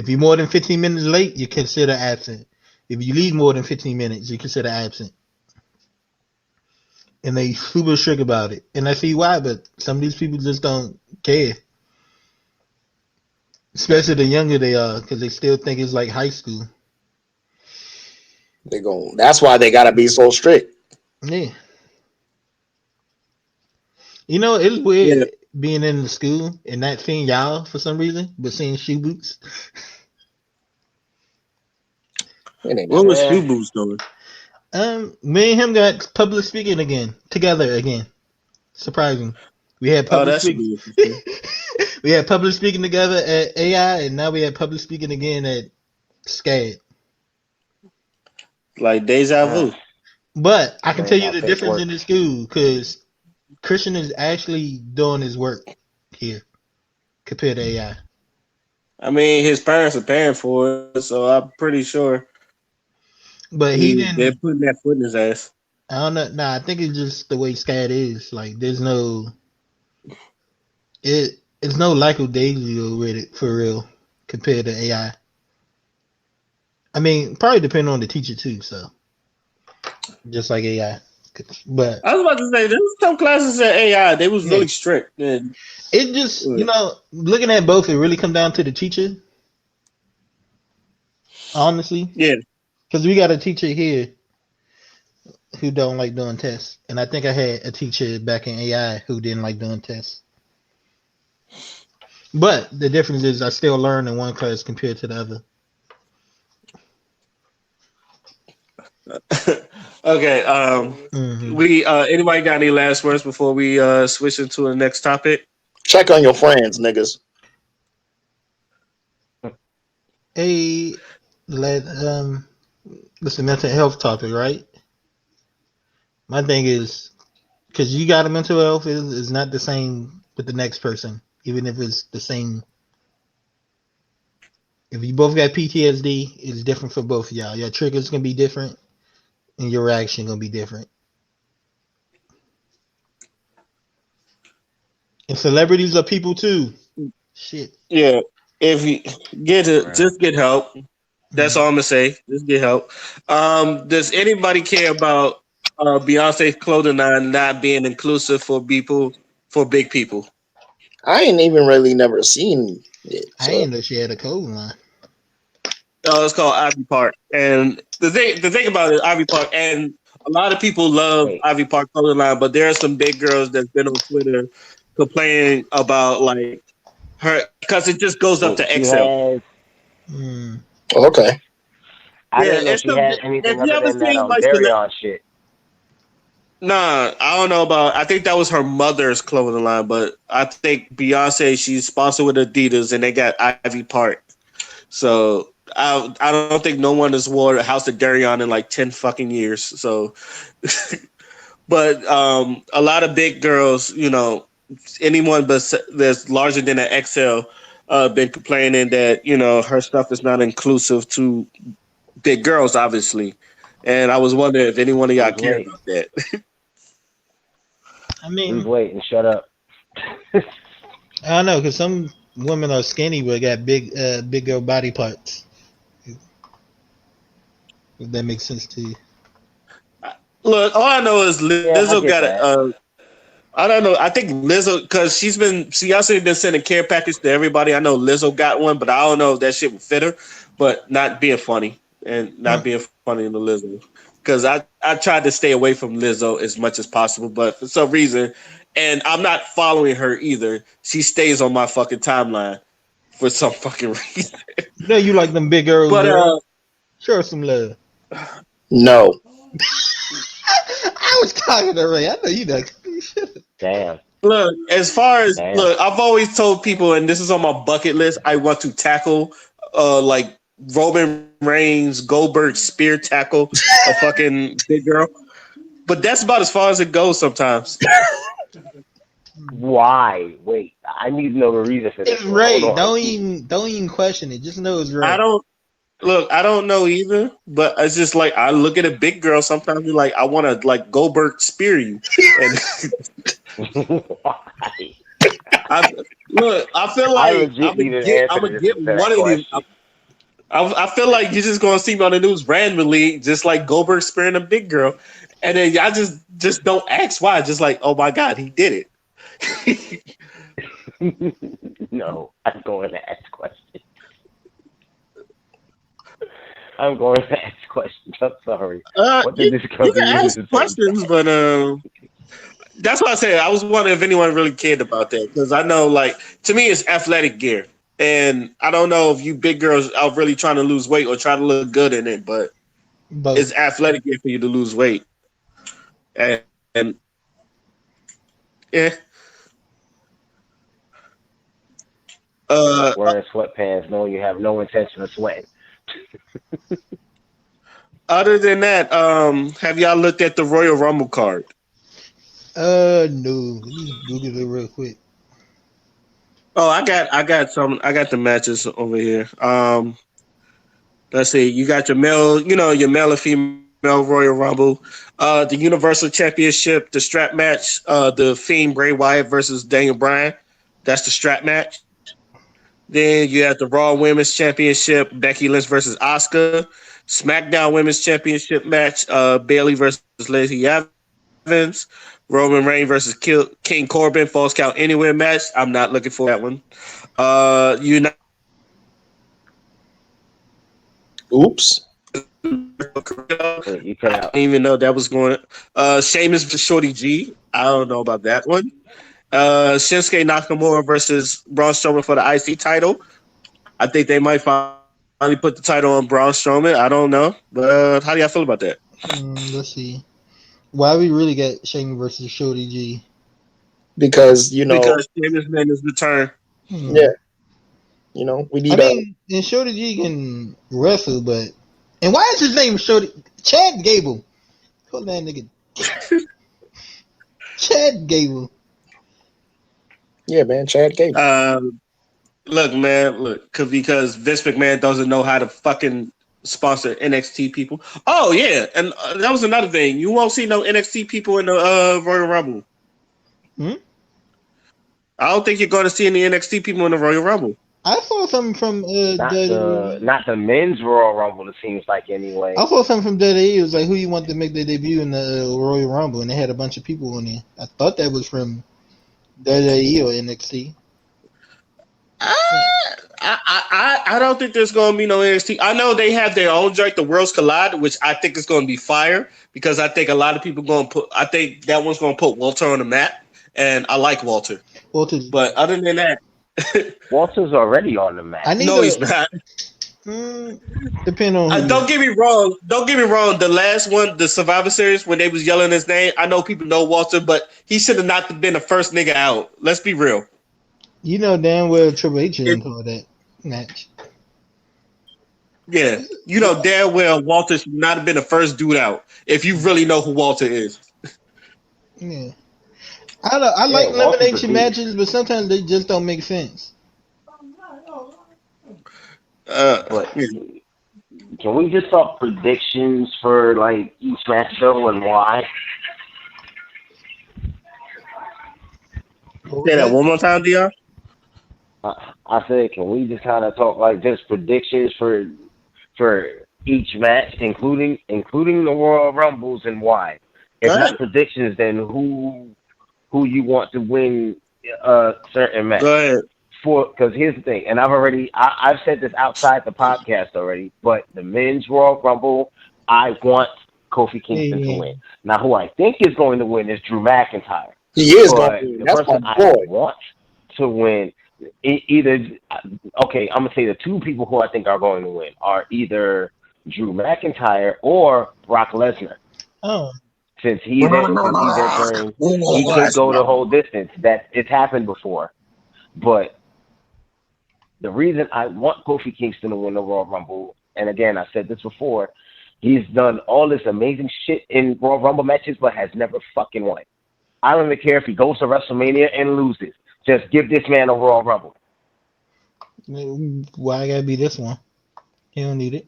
you more than 15 minutes late, you consider absent. If you leave more than 15 minutes, you consider absent. And they super strict about it. And I see why, but some of these people just don't care. Especially the younger they are, because they still think it's like high school. That's why they gotta be so strict. Yeah. You know, it's yeah, weird being in the school and not seeing y'all for some reason, but seeing shoe boots. It ain't what nothing. was Yeah. Shoe Boots doing? Me and him got public speaking again, together again. Surprising. We had Oh, public that should speaking. be interesting. We had public speaking together at AI, and now we have public speaking again at SCAD. Like deja Uh, vu. But I can learn tell you about the difference paperwork. in the school because Christian is actually doing his work here compared to AI. I mean, his parents are paying for it, so I'm pretty sure But he they're didn't. putting that foot in his ass. I don't know. Nah, I think it's just the way SCAD is. Like, there's no It's no Michael Daisy with it for real compared to AI. I mean, probably depending on the teacher too. So just like AI, but I was about to say, there was some classes at AI. They was yeah, really strict. And, it just looking at both, it really come down to the teacher, honestly, yeah, because we got a teacher here who don't like doing tests, and I think I had a teacher back in AI who didn't like doing tests. But the difference is I still learn in one class compared to the other. okay. Hmm. We anybody got any last words before we switch into the next topic? Check on your friends, niggas. A let This is a mental health topic, right? My thing is because you got a mental health is not the same with the next person, even if it's the same. If you both got PTSD, it's different for both of y'all. Your triggers gonna be different, and your reaction gonna be different. And celebrities are people too. Shit. Yeah, if you get it, Right. just get help. That's Mm. all I'm gonna say. Just get help. Does anybody care about Beyonce's clothing line not being inclusive for big people? I ain't even really never seen it. I So ain't know she had a code line. It's called Ivy Park, and the thing about it, Ivy Park, and a lot of people love Wait. Ivy Park clothing line, but there are some big girls that's been on Twitter complaining about like her because it just goes up Wait. to She XL. has. Mm. okay. I Yeah, didn't know it's she some. had anything If you other ever than that seen like Darion shit. nah, I don't know about. I think that was her mother's clothing line, but I think Beyonce she's sponsored with Adidas, and they got Ivy Park. So I don't think no one has wore a House of Darion in like 10 fucking years. So, but a lot of big girls, anyone but that's larger than an XL, been complaining that her stuff is not inclusive to big girls, obviously. And I was wondering if any one of y'all Lose care weight. about that. I Lose mean, weight and shut up. I don't know because some women are skinny but got big girl body parts. If that makes sense to you. Look, all I know is Yeah, I Lizzo get got that. I don't know. I think Lizzo, because Beyonce been sending care package to everybody. I know Lizzo got one, but I don't know if that shit would fit her. But not being funny and not being funny to Lizzo, because I tried to stay away from Lizzo as much as possible, but for some reason, and I'm not following her either. She stays on my fucking timeline for some fucking reason. You know you like them big girls, But girl. Show her some love. No. I was talking to Ray. I know you know. Damn. look, as far as Damn. look, I've always told people, and this is on my bucket list. I want to tackle, like Roman Reigns, Goldberg spear tackle a fucking big girl. But that's about as far as it goes sometimes. Why? Wait, I need to know the reason for this. It's Ray. Hold on. Don't even question it. Just know it's Ray. I don't know either, but it's just like I look at a big girl sometimes and like I want to like Goldberg spear you. And Why? I feel like I'm gonna get one of these. I feel like you're just gonna see me on the news randomly, just like Goldberg spearing a big girl, and then y'all just don't ask why. Just like, oh my god, he did it. No, I'm going to ask questions. I'm going to ask questions. I'm sorry. What did this You company can ask use? questions, but that's why I said I was wondering if anyone really cared about that, because I know, like, to me, it's athletic gear, and I don't know if you big girls are really trying to lose weight or try to look good in it, but it's athletic gear for you to lose weight, and yeah. Wearing sweatpants, knowing you have no intention of sweating. Other than that, have y'all looked at the Royal Rumble card? No. Let me Google it real quick. Oh, I got the matches over here. Let's see. You got your male and female Royal Rumble, the Universal Championship, the strap match, the Fiend Bray Wyatt versus Daniel Bryan. That's the strap match. Then you have the Raw Women's Championship, Becky Lynch versus Asuka. SmackDown Women's Championship match, Bayley versus Lacey Evans. Roman Reigns versus King Corbin, Falls Count Anywhere match. I'm not looking for that one. Oops. You cut I out. didn't even know that was going. Sheamus versus Shorty G. I don't know about that one. Shinsuke Nakamura versus Braun Strowman for the IC title. I think they might finally put the title on Braun Strowman. I don't know, but how do y'all feel about that? Let's see. Why we really got Shane versus Shorty G? Because Because Sheamus made his return. yeah, we need. And Shorty G can wrestle, but why is his name Shorty? Chad Gable. Call that nigga. Chad Gable. Yeah, man, Chad Gable. Because Vince McMahon doesn't know how to fucking sponsor NXT people. Oh yeah, and that was another thing. You won't see no NXT people in the Royal Rumble. I don't think you're going to see any NXT people in the Royal Rumble. I saw something from not the men's Royal Rumble. It seems like anyway. I saw something from WWE. It was like, who you want to make their debut in the Royal Rumble, and they had a bunch of people on there. I thought that was from WWE or NXT. I don't think there's going to be no NXT. I know they have their own joint, the Worlds Collide, which I think is going to be fire because I think a lot of people going to put. I think that one's going to put Walter on the map, and I like Walter. But other than that, Walter's already on the map. He's not. Depending on. Don't get me wrong. The last one, the Survivor Series, when they was yelling his name, I know people know Walter, but he should have not been the first nigga out. Let's be real. You know damn well Triple H didn't call that match. Yeah, you know damn well Walter should not have been the first dude out. If you really know who Walter is. Yeah. I like elimination matches, but sometimes they just don't make sense. But can we just talk predictions for like each match though and why? Say that one more time, Dion. I said, can we just kind of talk like just predictions for each match, including the Royal Rumbles and why? If not predictions, then who who you want to win a certain match. Go ahead. Because here's the thing, and I've said this outside the podcast already, but the men's Royal Rumble, I want Kofi Kingston to win. Now, who I think is going to win is Drew McIntyre. He is But going to win. the That's person my I boy. want to win, either, okay, I'm going to say the two people who I think are going to win are either Drew McIntyre or Brock Lesnar. Oh, Since he's entering, he could go the whole distance. That it's happened before. But the reason I want Kofi Kingston to win the Royal Rumble, and again, I said this before, he's done all this amazing shit in Royal Rumble matches, but has never fucking won. I don't even care if he goes to WrestleMania and loses. Just give this man a Royal Rumble. why gotta be this one? He don't need it.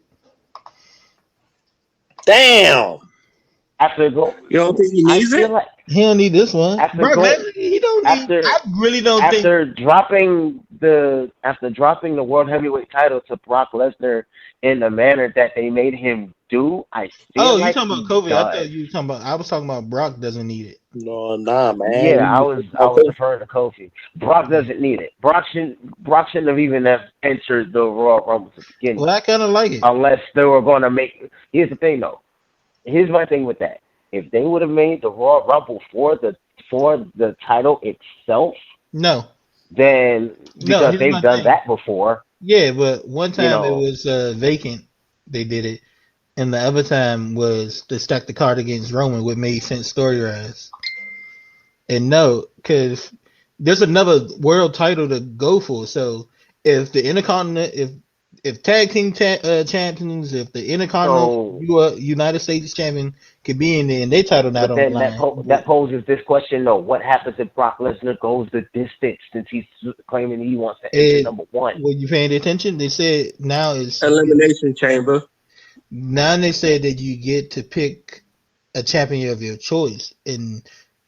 Damn. After go, You don't think he I needs feel it? like He don't need this one. After Brock go- Lesnar, he don't need. after- I really don't think. after dropping the World Heavyweight title to Brock Lesnar in the manner that they made him do, I feel Oh, like you talking about he Kofi? I does. thought you were talking about. I was talking about Brock doesn't need it. No, nah, man. Yeah, I was referring to Kofi. Brock doesn't need it. Brock shouldn't have even have entered the Royal Rumble to begin Well, with, I kind of like it. unless they were going to make. Here's the thing, though. Here's my thing with that. If they would have made the Royal Rumble for the title itself, No, then because here's they've my done thing. that before. Yeah, but one time know. it was vacant. They did it, and the other time was to stack the card against Roman, which made sense story-wise. And no, because there's another world title to go for. So if the Intercontinental, if tag team champions, if the Intercontinental United States champion could be in there and they title not But on the then line, that poses this question, though. What happens if Brock Lesnar goes the distance since he's claiming he wants to enter number one? were you paying attention? They said now is Elimination Chamber. now they said that you get to pick a champion of your choice, and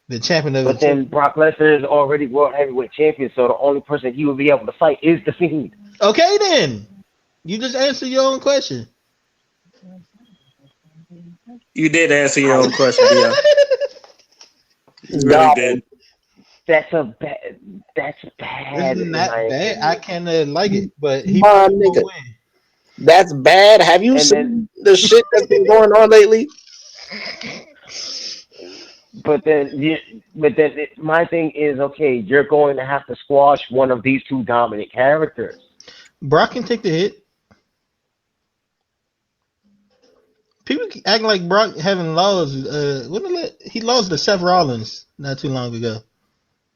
the champion of But then Brock Lesnar is already World Heavyweight Champion, so the only person he would be able to fight is The Fiend. Okay, then you just answered your own question. You did answer your own question, Dion. You really Nah, did. That's bad. It's in not my bad. opinion. I kind of like it, but he My probably nigga. gonna win. That's bad. Have you And seen the shit that's been going on lately? But then my thing is, okay, you're going to have to squash one of these two dominant characters. Brock can take the hit. People act like Brock having lost. He lost to Seth Rollins not too long ago.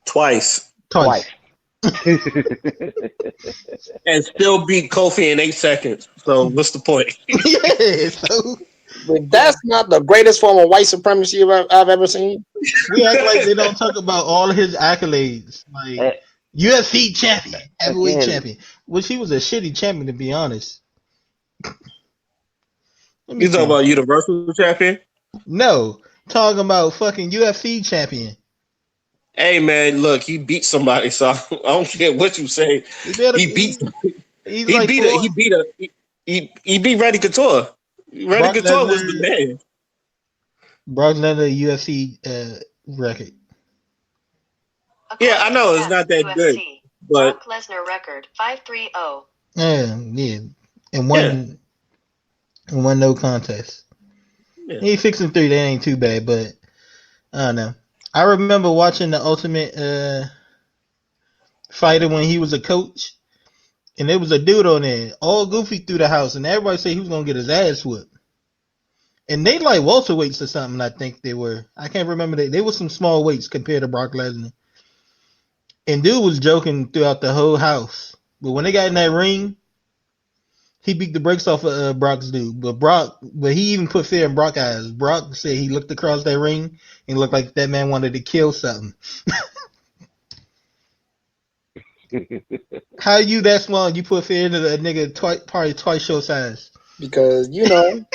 Twice. Twice. And still beat Kofi in 8 seconds. So what's the point? Yeah, so But that's not the greatest form of white supremacy I've ever seen. we act like they don't talk about all of his accolades, like UFC champion, heavyweight Again. champion, which he was a shitty champion to be honest. Let me You talking see. about Universal Champion? No, talking about fucking UFC champion. Hey man, look, he beat somebody, so I don't care what you say. He beat He's he like beat four- he beat Randy Couture. Randy Brock Couture was Lesnar- the man. Brock Lesnar UFC record. Yeah, I know it's not that good, but Brock Lesnar record 530. Yeah, and one no contest. Yeah. He 6-3. That ain't too bad, but I don't know. I remember watching the Ultimate Fighter when he was a coach, and there was a dude on there, all goofy through the house, and everybody said he was gonna get his ass whooped. And they like welterweights or something. I think they were. I can't remember. They were some small weights compared to Brock Lesnar. And dude was joking throughout the whole house. But when they got in that ring, he beat the brakes off of Brock's dude. But he even put fear in Brock's eyes. Brock said he looked across that ring and looked like that man wanted to kill something. How you that small and you put fear into a nigga probably twice your size? Because, you know.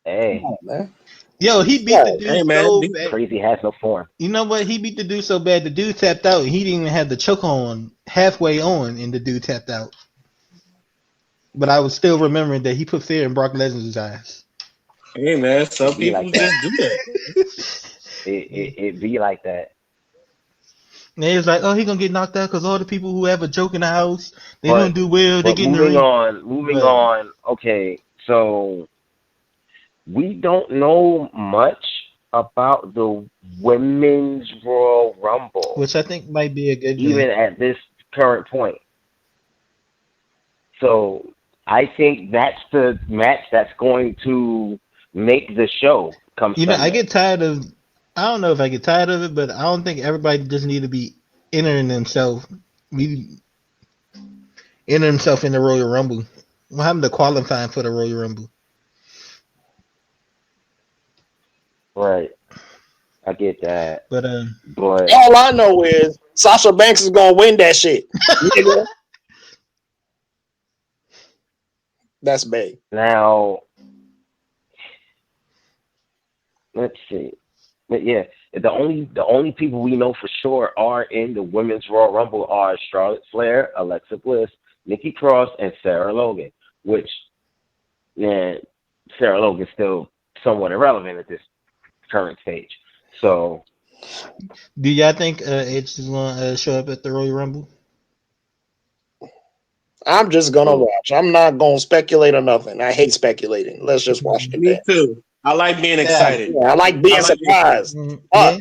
Hey, Man. Yo, he beat the dude Hey, man, so beat- bad. crazy has no form. You know what? He beat the dude so bad the dude tapped out. He didn't even have the choke on halfway on, and the dude tapped out. But I was still remembering that he put fear in Brock Lesnar's eyes. hey man, some Be people like just do that. It be like that. And they was like, oh, he gonna get knocked out because all the people who have a joke in the house, they don't But do well. They but get in the moving ring. on, But Okay, so we don't know much about the women's Royal Rumble, which I think might be a good even thing. at this current point. So I think that's the match that's going to make the show come You know, I Sunday. get tired of. I don't know if I get tired of it, but I don't think everybody just need to be entering themselves. Enter himself in the Royal Rumble. What happened to qualifying for the Royal Rumble? Right. I get that. But But All I know is Sasha Banks is gonna win that shit. Nigga. That's big. now let's see. But yeah, the only people we know for sure are in the women's Royal Rumble are Charlotte Flair, Alexa Bliss, Nikki Cross, and Sarah Logan. Which, yeah, Sarah Logan's still somewhat irrelevant at this current stage. So do y'all think Edge is gonna show up at the Royal Rumble? I'm just gonna oh, watch. I'm not gonna speculate or nothing. I hate speculating. Let's just watch the Me damn. too. I like being Yeah. excited. Yeah, I like I being like being excited. surprised. Yeah.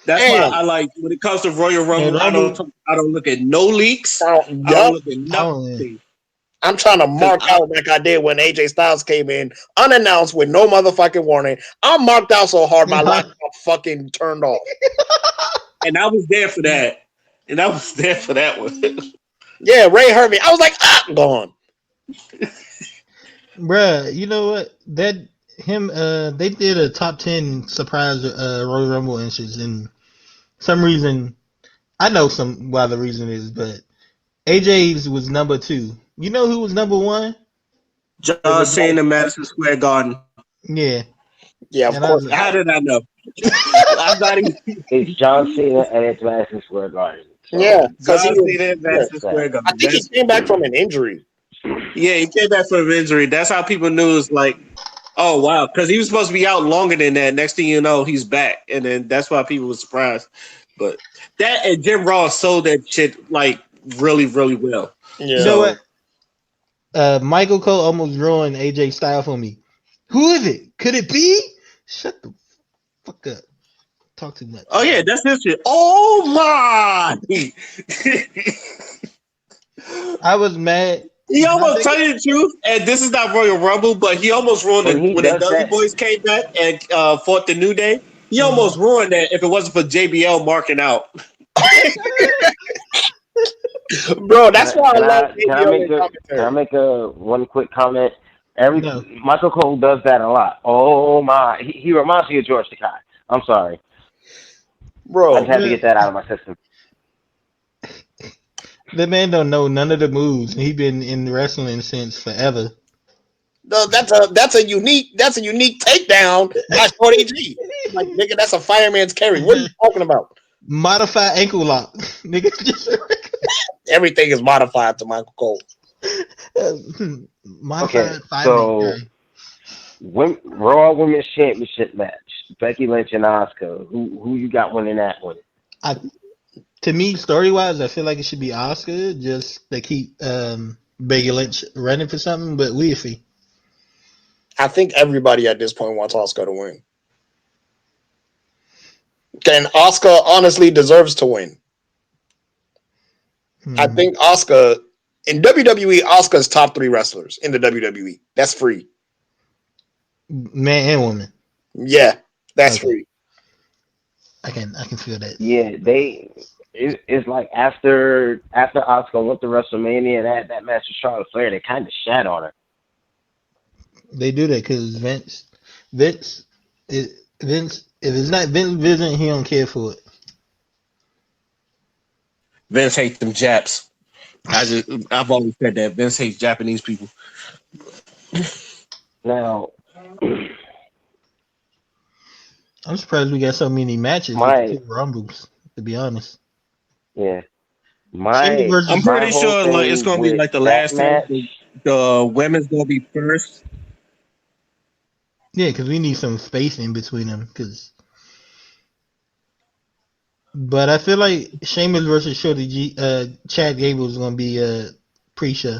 That's why Damn. I like when it comes to Royal And Rumble. Rumble, I don't look at no leaks. I don't Yup. look at I don't. nothing. I'm trying to Cause mark out like I did when AJ Styles came in unannounced with no motherfucking warning. I'm marked out so hard my laptop fucking turned off. and I was there for that. And I was there for that one. Yeah, Ray hurt me. I was like, gone. Bruh, you know what? They did a top 10 surprise Royal Rumble entrance, and some reason I know some why the reason is, but AJ's was number 2. You know who was number 1? Is John it Cena, Madison Square Garden. Yeah, Yeah, of and I course. was How did I know? I'm not even it's John Cena and it's Madison Square Garden. So Yeah, because John he was. Cena, Yeah. Madison Square I Garden. think he came back from an injury. Yeah, he came back from injury. That's how people knew it's like, oh wow, because he was supposed to be out longer than that. Next thing you know, he's back, and then that's why people were surprised. But that and Jim Ross sold that shit like really, really well. you Yeah. know So what? Michael Cole almost ruined AJ style for me. Who is it? Could it be? Shut the fuck up. Talk too much. oh yeah, that's his shit. Oh my! I was mad. He But I almost, think tell you the truth, and this is not Royal Rumble, but he almost ruined when it he when the does Dudley that, Boys came back and fought the New Day. He Mhm. almost ruined that if it wasn't for JBL marking out. Bro, that's why I can love I can I ABO make in a commentary. one quick comment? no. Michael Cole does that a lot. Oh my, he reminds me of George Takei. I'm sorry, I Bro, just had to get that out of my system. The man don't know none of the moves. He been in wrestling since forever. no, that's a unique takedown by Shorty G. Like, nigga, that's a fireman's carry. What are you talking about? Modified ankle lock. Nigga just Everything is modified to Michael Cole. modified Okay, 5 so Raw Women's Championship match: Becky Lynch and Asuka. Who you got winning that one? To me, story wise, I feel like it should be Oscar just to keep Becky Lynch running for something, but we'll see. I think everybody at this point wants Oscar to win. And Oscar honestly deserves to win. I think Oscar in WWE, Oscar's top 3 wrestlers in the WWE. That's free. Man and woman. Yeah, that's Okay. free. I can feel that. Yeah, it's like after Asuka went to WrestleMania and that match with Charlotte Flair, they kind of shat on her. They do that because Vince, if it's not Vince Vision, he don't care for it. Vince hates them Japs. I've always said that Vince hates Japanese people. Now, I'm surprised we got so many matches with the 2 Rumbles. To be honest, yeah, Shayna versus I'm my pretty whole sure like, it's thing gonna be with like the that last time. match. The women's gonna be first. yeah, because we need some space in between them. Because But I feel like Sheamus versus Shorty G, Chad Gable is gonna be pre-show.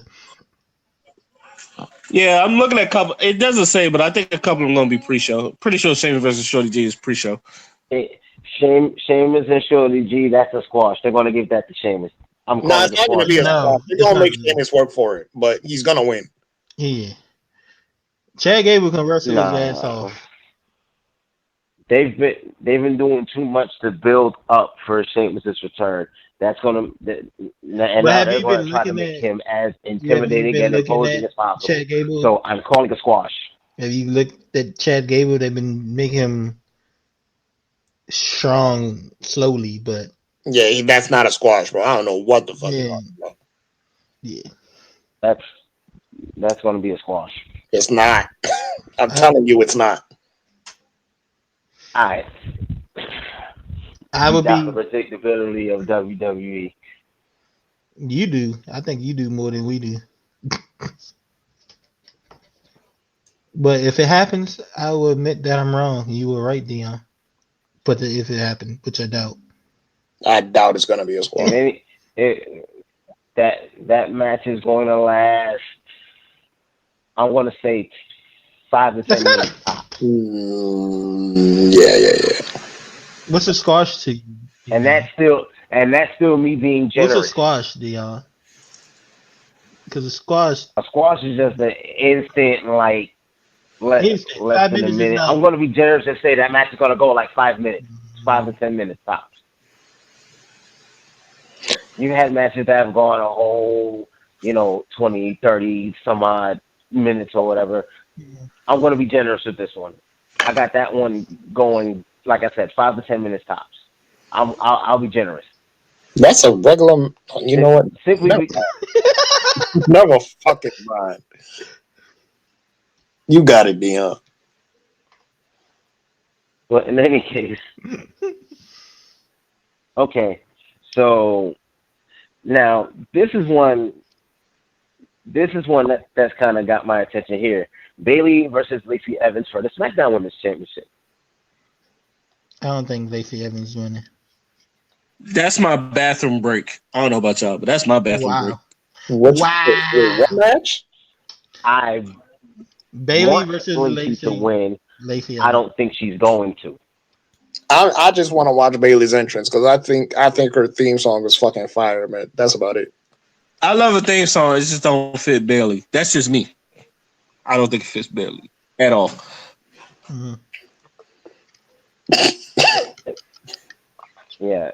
Yeah, I'm looking at a couple. It doesn't say, but I think a couple of them gonna be pre-show. Pretty sure Sheamus versus Shorty G is pre-show. Sheamus and Shorty G, that's a squash. They're going to give that to Sheamus. I'm No, calling it's it a not going to squash. be a No, squash. They're it's going to not make gonna be. Sheamus work for it, but he's going to win. Yeah. Chad Gable can wrestle his ass Nah. off. They've been doing too much to build up for Sheamus' return. That's gonna and But now have they're you going been to try to looking make at? him as Have you intimidating been and looking imposing at as possible. Chad Gable? So I'm calling a squash. Have you looked at Chad Gable? They've been making him strong slowly, but Yeah, that's not a squash, bro. I don't know what the fuck you're yeah, talking about. yeah. That's going to be a squash. It's not. I'm I, telling you, it's not. All right. I You would doubt the be. predictability of WWE. You do. I think you do more than we do. But if it happens, I will admit that I'm wrong. You were right, Dion. But if it happened, which I doubt. I doubt it's going to be a squash. And that match is going to last. I want to say 5 to 10 minutes tops. Yeah. What's a squash to you? And that's still me being What's a generous. squash, Dion? Because a squash. A squash is just an instant, like less 5 than a minutes is minute. not. I'm going to be generous and say that match is going to go like 5 minutes, 5 to 10 minutes tops. You had matches that have gone a whole, 20, 30, some odd minutes or whatever. I'm going to be generous with this one. I got that one going, like I said, 5 to 10 minutes tops. I'll be generous. That's a regular. You know what? Simply Never fucking mind. You got it, Dion. but in any case, okay. So now this is one that's kind of got my attention here. Bailey versus Lacey Evans for the SmackDown Women's Championship. I don't think Lacey Evans winning. That's my bathroom break. I don't know about y'all, but that's my bathroom break. What match? I Bailey want versus Lacey to win. Lacey I Evans. don't think she's going to. I just want to watch Bailey's entrance because I think her theme song is fucking fire, man. That's about it. I love a theme song. It just don't fit Bailey. That's just me. I don't think it fits Bailey at all. Mm-hmm. Yeah,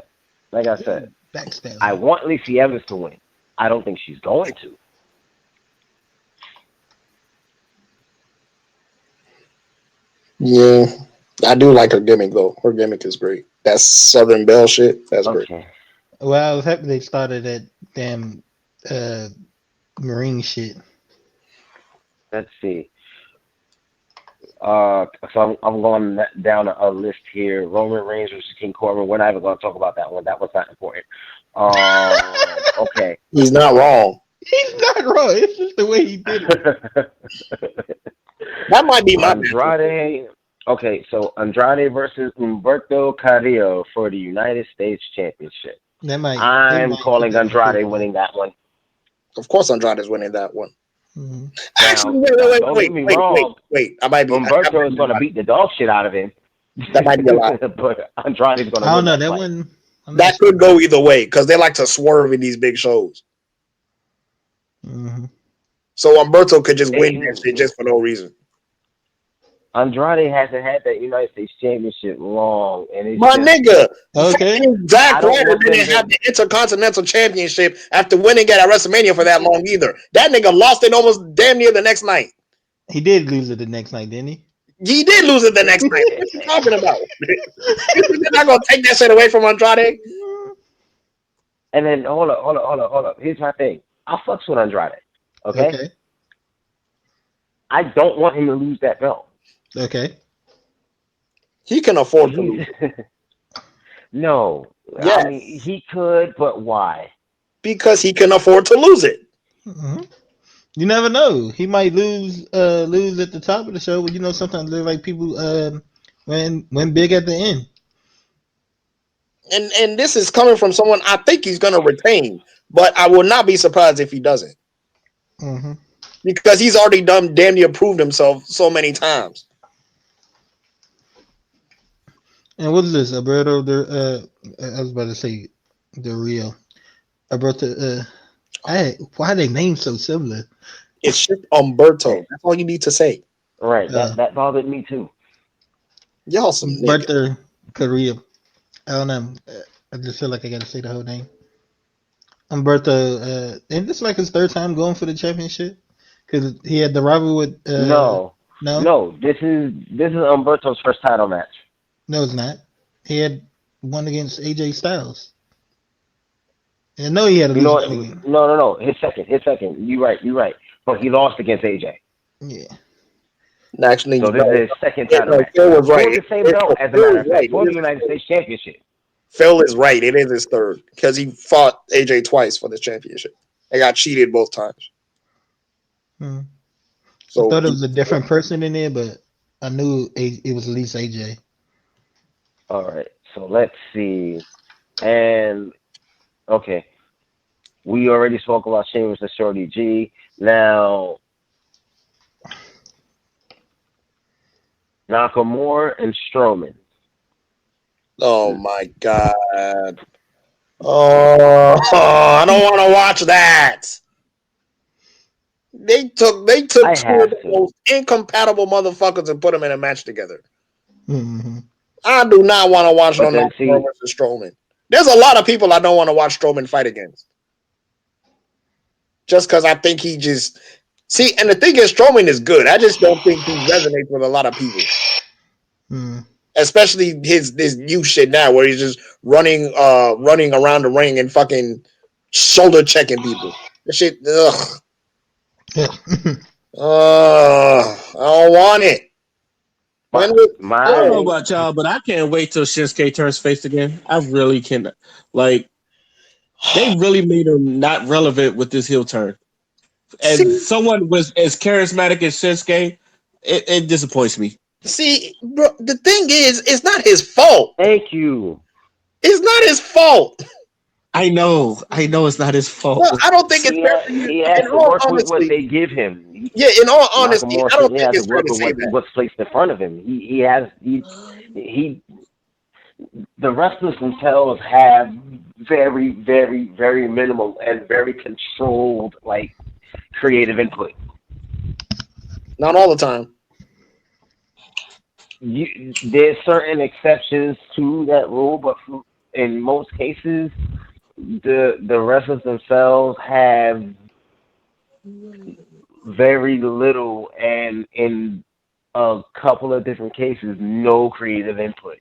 like I said, Backstab. I want Lacey Evans to win. I don't think she's going to. Yeah, I do like her gimmick though. Her gimmick is great. That Southern Belle shit. That's great. Well, I was happy they started that damn Marine shit. Let's see. So I'm going down a list here. Roman Reigns versus King Corbin. We're not even going to talk about that one. That was not important. Okay. He's not wrong. He's not wrong. It's just the way he did it. That might be my Andrade. Okay, so Andrade versus Humberto Carrillo for the United States Championship. I'm calling Andrade winning that one. Of course, Andrade is winning that one. Mm-hmm. Actually, wait. I might be. Humberto is going to beat the dog shit out of him. That might be a lot. But Andrade is going to. I don't know. That one. That could go either way because they like to swerve in these big shows. Mm-hmm. So Humberto could just win that shit just for no reason. Andrade hasn't had that United States Championship long, and it's nigga. Okay. Zack Ryder didn't have the Intercontinental Championship after winning it at WrestleMania for that long either. That nigga lost it almost damn near the next night. He did lose it the next night, didn't he? He did lose it the next night. What you talking about? You're not gonna take that shit away from Andrade. And then hold up. Here's my thing. I'll fucks with Andrade. Okay. I don't want him to lose that belt. Okay. He can afford to lose. No. Yes. I mean, he could, but why? Because he can afford to lose it. Mm-hmm. You never know. He might lose at the top of the show, but sometimes they're like people win big at the end. and this is coming from someone I think he's gonna retain, but I will not be surprised if he doesn't. Mm-hmm. Because he's already done damn near proved himself so many times. And what is this, Alberto? I was about to say the real Alberto. Why are they names so similar? It's just Umberto. Hey, That's all you need to say. right. Uh, That bothered me too. Y'all some niggas. Alberto Carrillo. I don't know. I just feel like I got to say the whole name. Umberto. And this like his third time going for the championship because he had the rival with. No, No, no. This is Umberto's first title match. no, it's not. He had one against AJ Styles. And no, he had at You know least what? one again. No. His second. You right. But he lost against AJ. Yeah. Actually, So this no. is his second Yeah, title no, match. Phil was For right. the same belt, as a Phil matter is of right. fact, for the United States Championship. Phil is right. It is his third because he fought AJ twice for the championship. They got cheated both times. Hmm. I So thought it was a different person in there, but I knew it was at least AJ. All right. So let's see. And okay, we already spoke about Sheamus and Shorty G. Now Nakamura and Strowman. oh my god. Oh, I don't want to watch that. They took I two of have the to. most incompatible motherfuckers and put them in a match together. Mm-hmm. I do not want to watch no But then Nakamura see, versus Strowman. There's a lot of people I don't want to watch Strowman fight against. Just because I think he just see, and the thing is, Strowman is good. I just don't think he resonates with a lot of people, Mm. especially his this new shit now, where he's just running around the ring and fucking shoulder checking people. This shit, ugh, Yeah. I don't want it. my When we, I don't know my about y'all, but I can't wait till Shinsuke turns face again. I really can. Like they really made him not relevant with this heel turn. As see, someone was as charismatic as Shinsuke, it disappoints me. bro, the thing is, it's not his fault. thank you. It's not his fault. I know it's not his No, fault. I don't think it's fair for you. He has In to all work with what honesty, they give him. yeah, in all honesty, Nakamura I don't certainly think has to it's fair work to with say that. what's placed in front of him. He the wrestlers themselves have very minimal and very controlled like creative input. Not all the time. There's certain exceptions to that rule, but in most cases, the wrestlers themselves have very little, and in a couple of different cases, no creative input.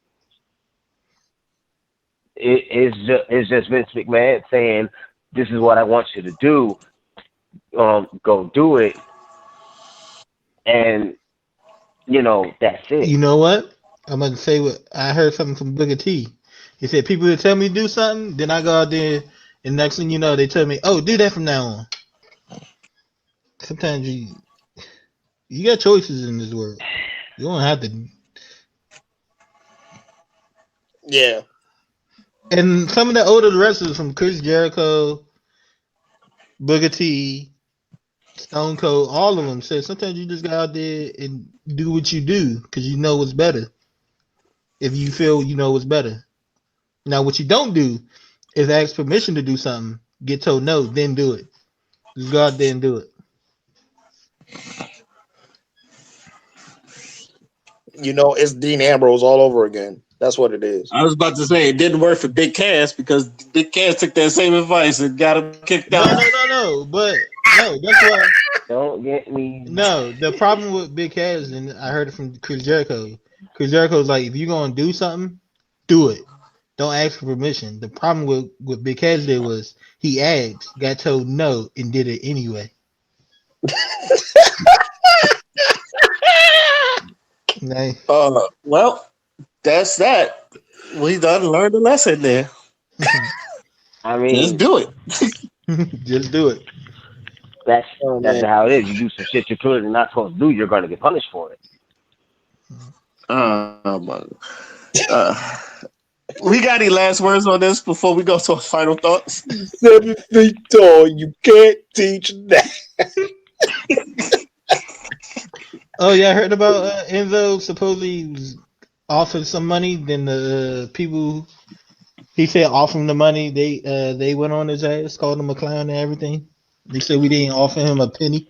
It's just Vince McMahon saying, "This is what I want you to do. Go do it," and that's it. You know what? I'm gonna say what I heard something from Booker T. He said people that tell me to do something, then I go out there, and next thing you know, they tell me, "Oh, do that from now on." Sometimes you got choices in this world. You don't have to. Yeah. And some of the older wrestlers, from Chris Jericho, Booker T, Stone Cold, all of them said sometimes you just go out there and do what you do because you know what's better. If you feel you know what's better. Now, what you don't do is ask permission to do something, get told no, then do it. Just go out there and do it. It's Dean Ambrose all over again. That's what it is. I was about to say it didn't work for Big Cass because Big Cass took that same advice and got him kicked No, out. no, no, no. But no, that's why. Don't get me. No, the problem with Big Cass, and I heard it from Chris Jericho. Chris Jericho's like, if you're gonna do something, do it. Don't ask for permission. The problem with Big Cass did was he asked, got told no, and did it anyway. Nah. Well, that's that. We done learned a lesson there. I Just mean, do it. Just do it. that's Oh that's man. how it is. You do some shit you're clearly not supposed to do, you're going to get punished for it. My. Uh, We got any last words on this before we go to our final thoughts? 7 feet tall. You can't teach that. Oh yeah, I heard about Enzo supposedly was offered some money. Then the people he said offer him the money. They went on his ass, called him a clown and everything. They said we didn't offer him a penny.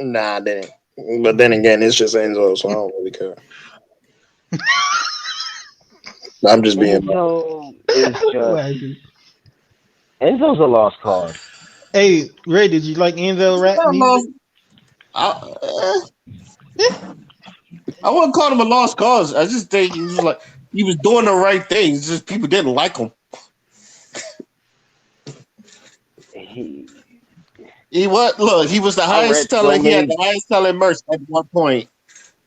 Nah, then. But then again, it's just Enzo, so I don't really care. I'm just being. Enzo is just Wow. Enzo's a lost cause. Hey Ray, did you like Enzo rap I music? lost. I wouldn't call him a lost cause. I just think he was like he was doing the right thing. It's just people didn't like him. He, He was look. He was the I read highest so selling. He had many. the highest selling merch at one point,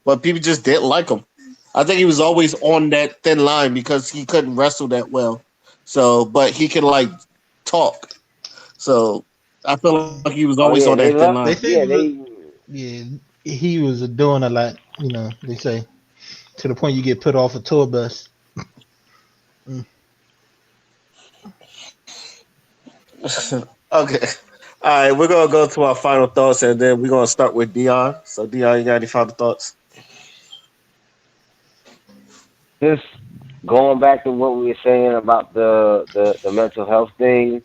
but people just didn't like him. I think he was always on that thin line because he couldn't wrestle that well. So, but he could like talk. So I feel like he was always Oh on yeah, that they thin love. line. They say Yeah, they. yeah, he was doing a lot. They say to the point you get put off a tour bus. Mm. Okay. All right, we're gonna go to our final thoughts, and then we're gonna start with Dion. So, Dion, you got any final thoughts? Just going back to what we were saying about the mental health thing,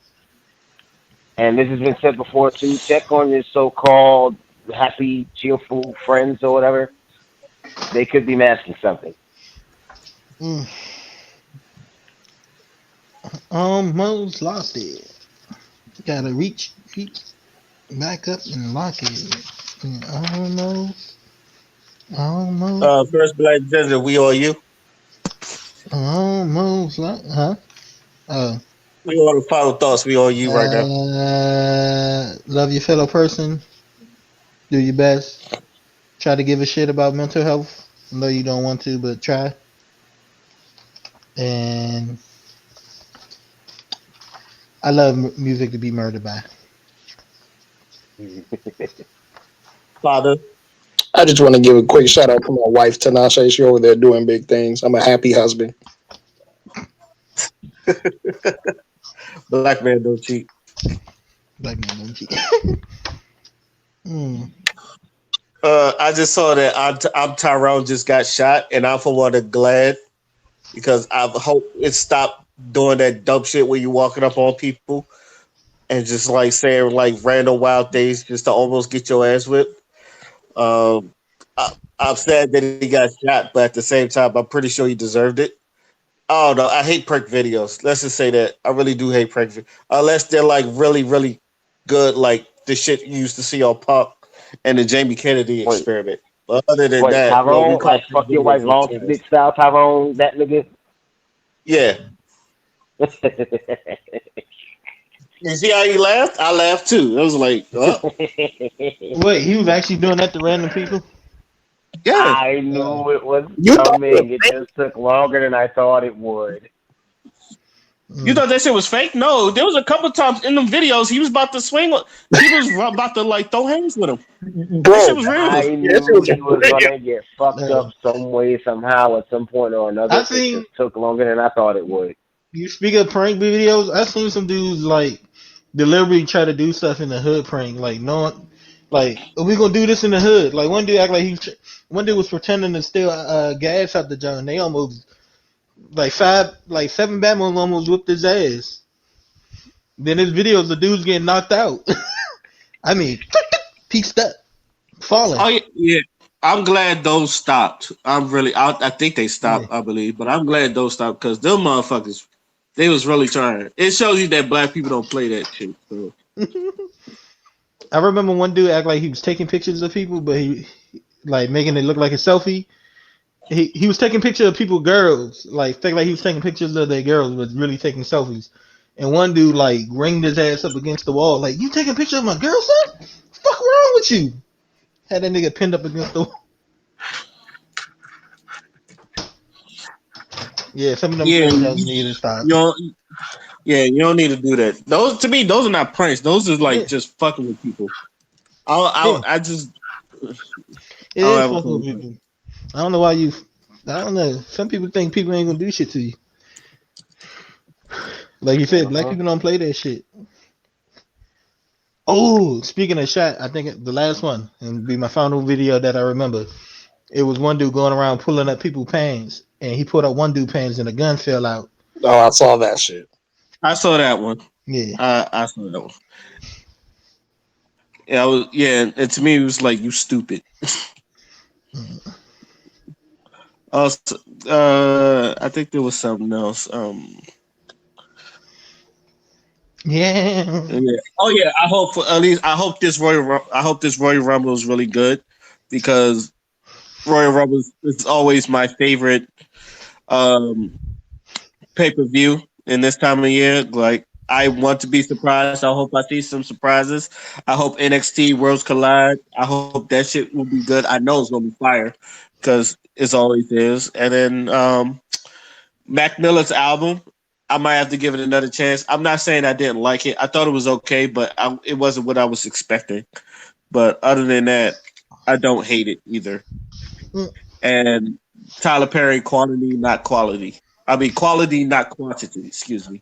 and this has been said before too. Check on your so-called happy, cheerful friends or whatever. They could be masking something. Mm. Almost lost it. Gotta reach back up and lock it. Almost, almost, First Black Ginger, we all you. almost lock. Huh? Oh. We all the final thoughts. We all you right now. Love your fellow person. Do your best. Try to give a shit about mental health. I know you don't want to, but try. And I love music to be murdered by. Father. I just want to give a quick shout out to my wife, Tanasha. She over there doing big things. I'm a happy husband. Black man don't cheat. Black man don't cheat. mm. I just saw that I'm Tyrone just got shot, and I'm for one glad because I hope it stopped doing that dumb shit where you walking up on people and just like saying like random wild things just to almost get your ass whipped. Um, I, I'm sad that he got shot, but at the same time, I'm pretty sure he deserved it. Oh no, I hate prank videos. Let's just say that I really do hate prank videos, unless they're like really, really good, like the shit you used to see on Pop and the Jamie Kennedy Wait, experiment. But other than wait, that, what we Tyrone, call like prank fuck your wife, videos are long trash. dick style, Tyrone, that nigga. Yeah, you see how he laughed? I laughed too. I was like, oh Wait, he was actually doing that to random people? yeah. I Uh, knew it was You thought it was coming. It just took longer than I thought it would. You mm. thought that shit was fake? No, there was a couple times in them videos he was about to swing. He was about to like throw hands with him. That shit bro. was real. I That shit knew was he was real. gonna get fucked Uh, up some way, somehow, at some point or I another. It seen just took longer than I thought it would. you speak of prank videos. I seen some dudes like deliberately try to do stuff in the hood prank, like no, like we gonna do this in the hood. Like one dude act like one dude was pretending to steal gas out the joint. They almost like seven Batman almost whipped his ass. Then his videos, the dude's getting knocked out. I mean, pieced up, falling. Oh yeah, I'm glad those stopped. I'm really, I think they Yeah. stopped. I believe, but I'm glad those stopped because them motherfuckers, they was really trying. It shows you that black people don't play that shit. So. I remember one dude act like he was taking pictures of people, but he like making it look like a selfie. He was taking pictures of people, girls, like think like he was taking pictures of their girls, but really taking selfies. And one dude like ringed his ass up against the wall, like you taking a picture of my girl, son? Fuck wrong with you? Had that nigga pinned up against the wall. Yeah, some of them Yeah, prank jokes need to stop. you don't, yeah, you don't need to do that. Those to me, those are not pranks. Those are Yeah, like just fucking with people. yeah, I just, it I don't is have a fucking clue. with people. I don't know why you I don't know. Some people think people ain't gonna do shit to you. Like you said, black Uh-huh. people don't play that shit. Oh, speaking of shot, I think the last one and be my final video that I remember. It was one dude going around pulling up people's pants, and he pulled up one dude pants, and the gun fell out. Oh, I saw that shit. I saw that one. Yeah. I saw that one. Yeah, and to me it was like you stupid. Also, I think there was something else. Yeah. Yeah. Oh yeah. I hope at least I hope this Royal Rumble is really good because Royal Rumble is always my favorite um, pay per view in this time of year. Like I want to be surprised. I hope I see some surprises. I hope NXT Worlds Collide. I hope that shit will be good. I know it's gonna be fire because it always is. And then Mac Miller's album. I might have to give it another chance. I'm not saying I didn't like it. I thought it was okay, but it wasn't what I was expecting. But other than that, I don't hate it either. And Tyler Perry, quantity, not quality. I mean, quality, not quantity. Excuse me.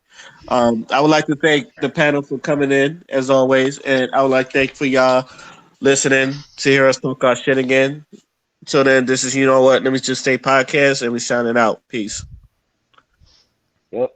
I would like to thank the panel for coming in as always, and I would like to thank for y'all listening to hear us talk our shit again. So then, this is you know what? Let me just say podcast, and we signing out. Peace. Yep.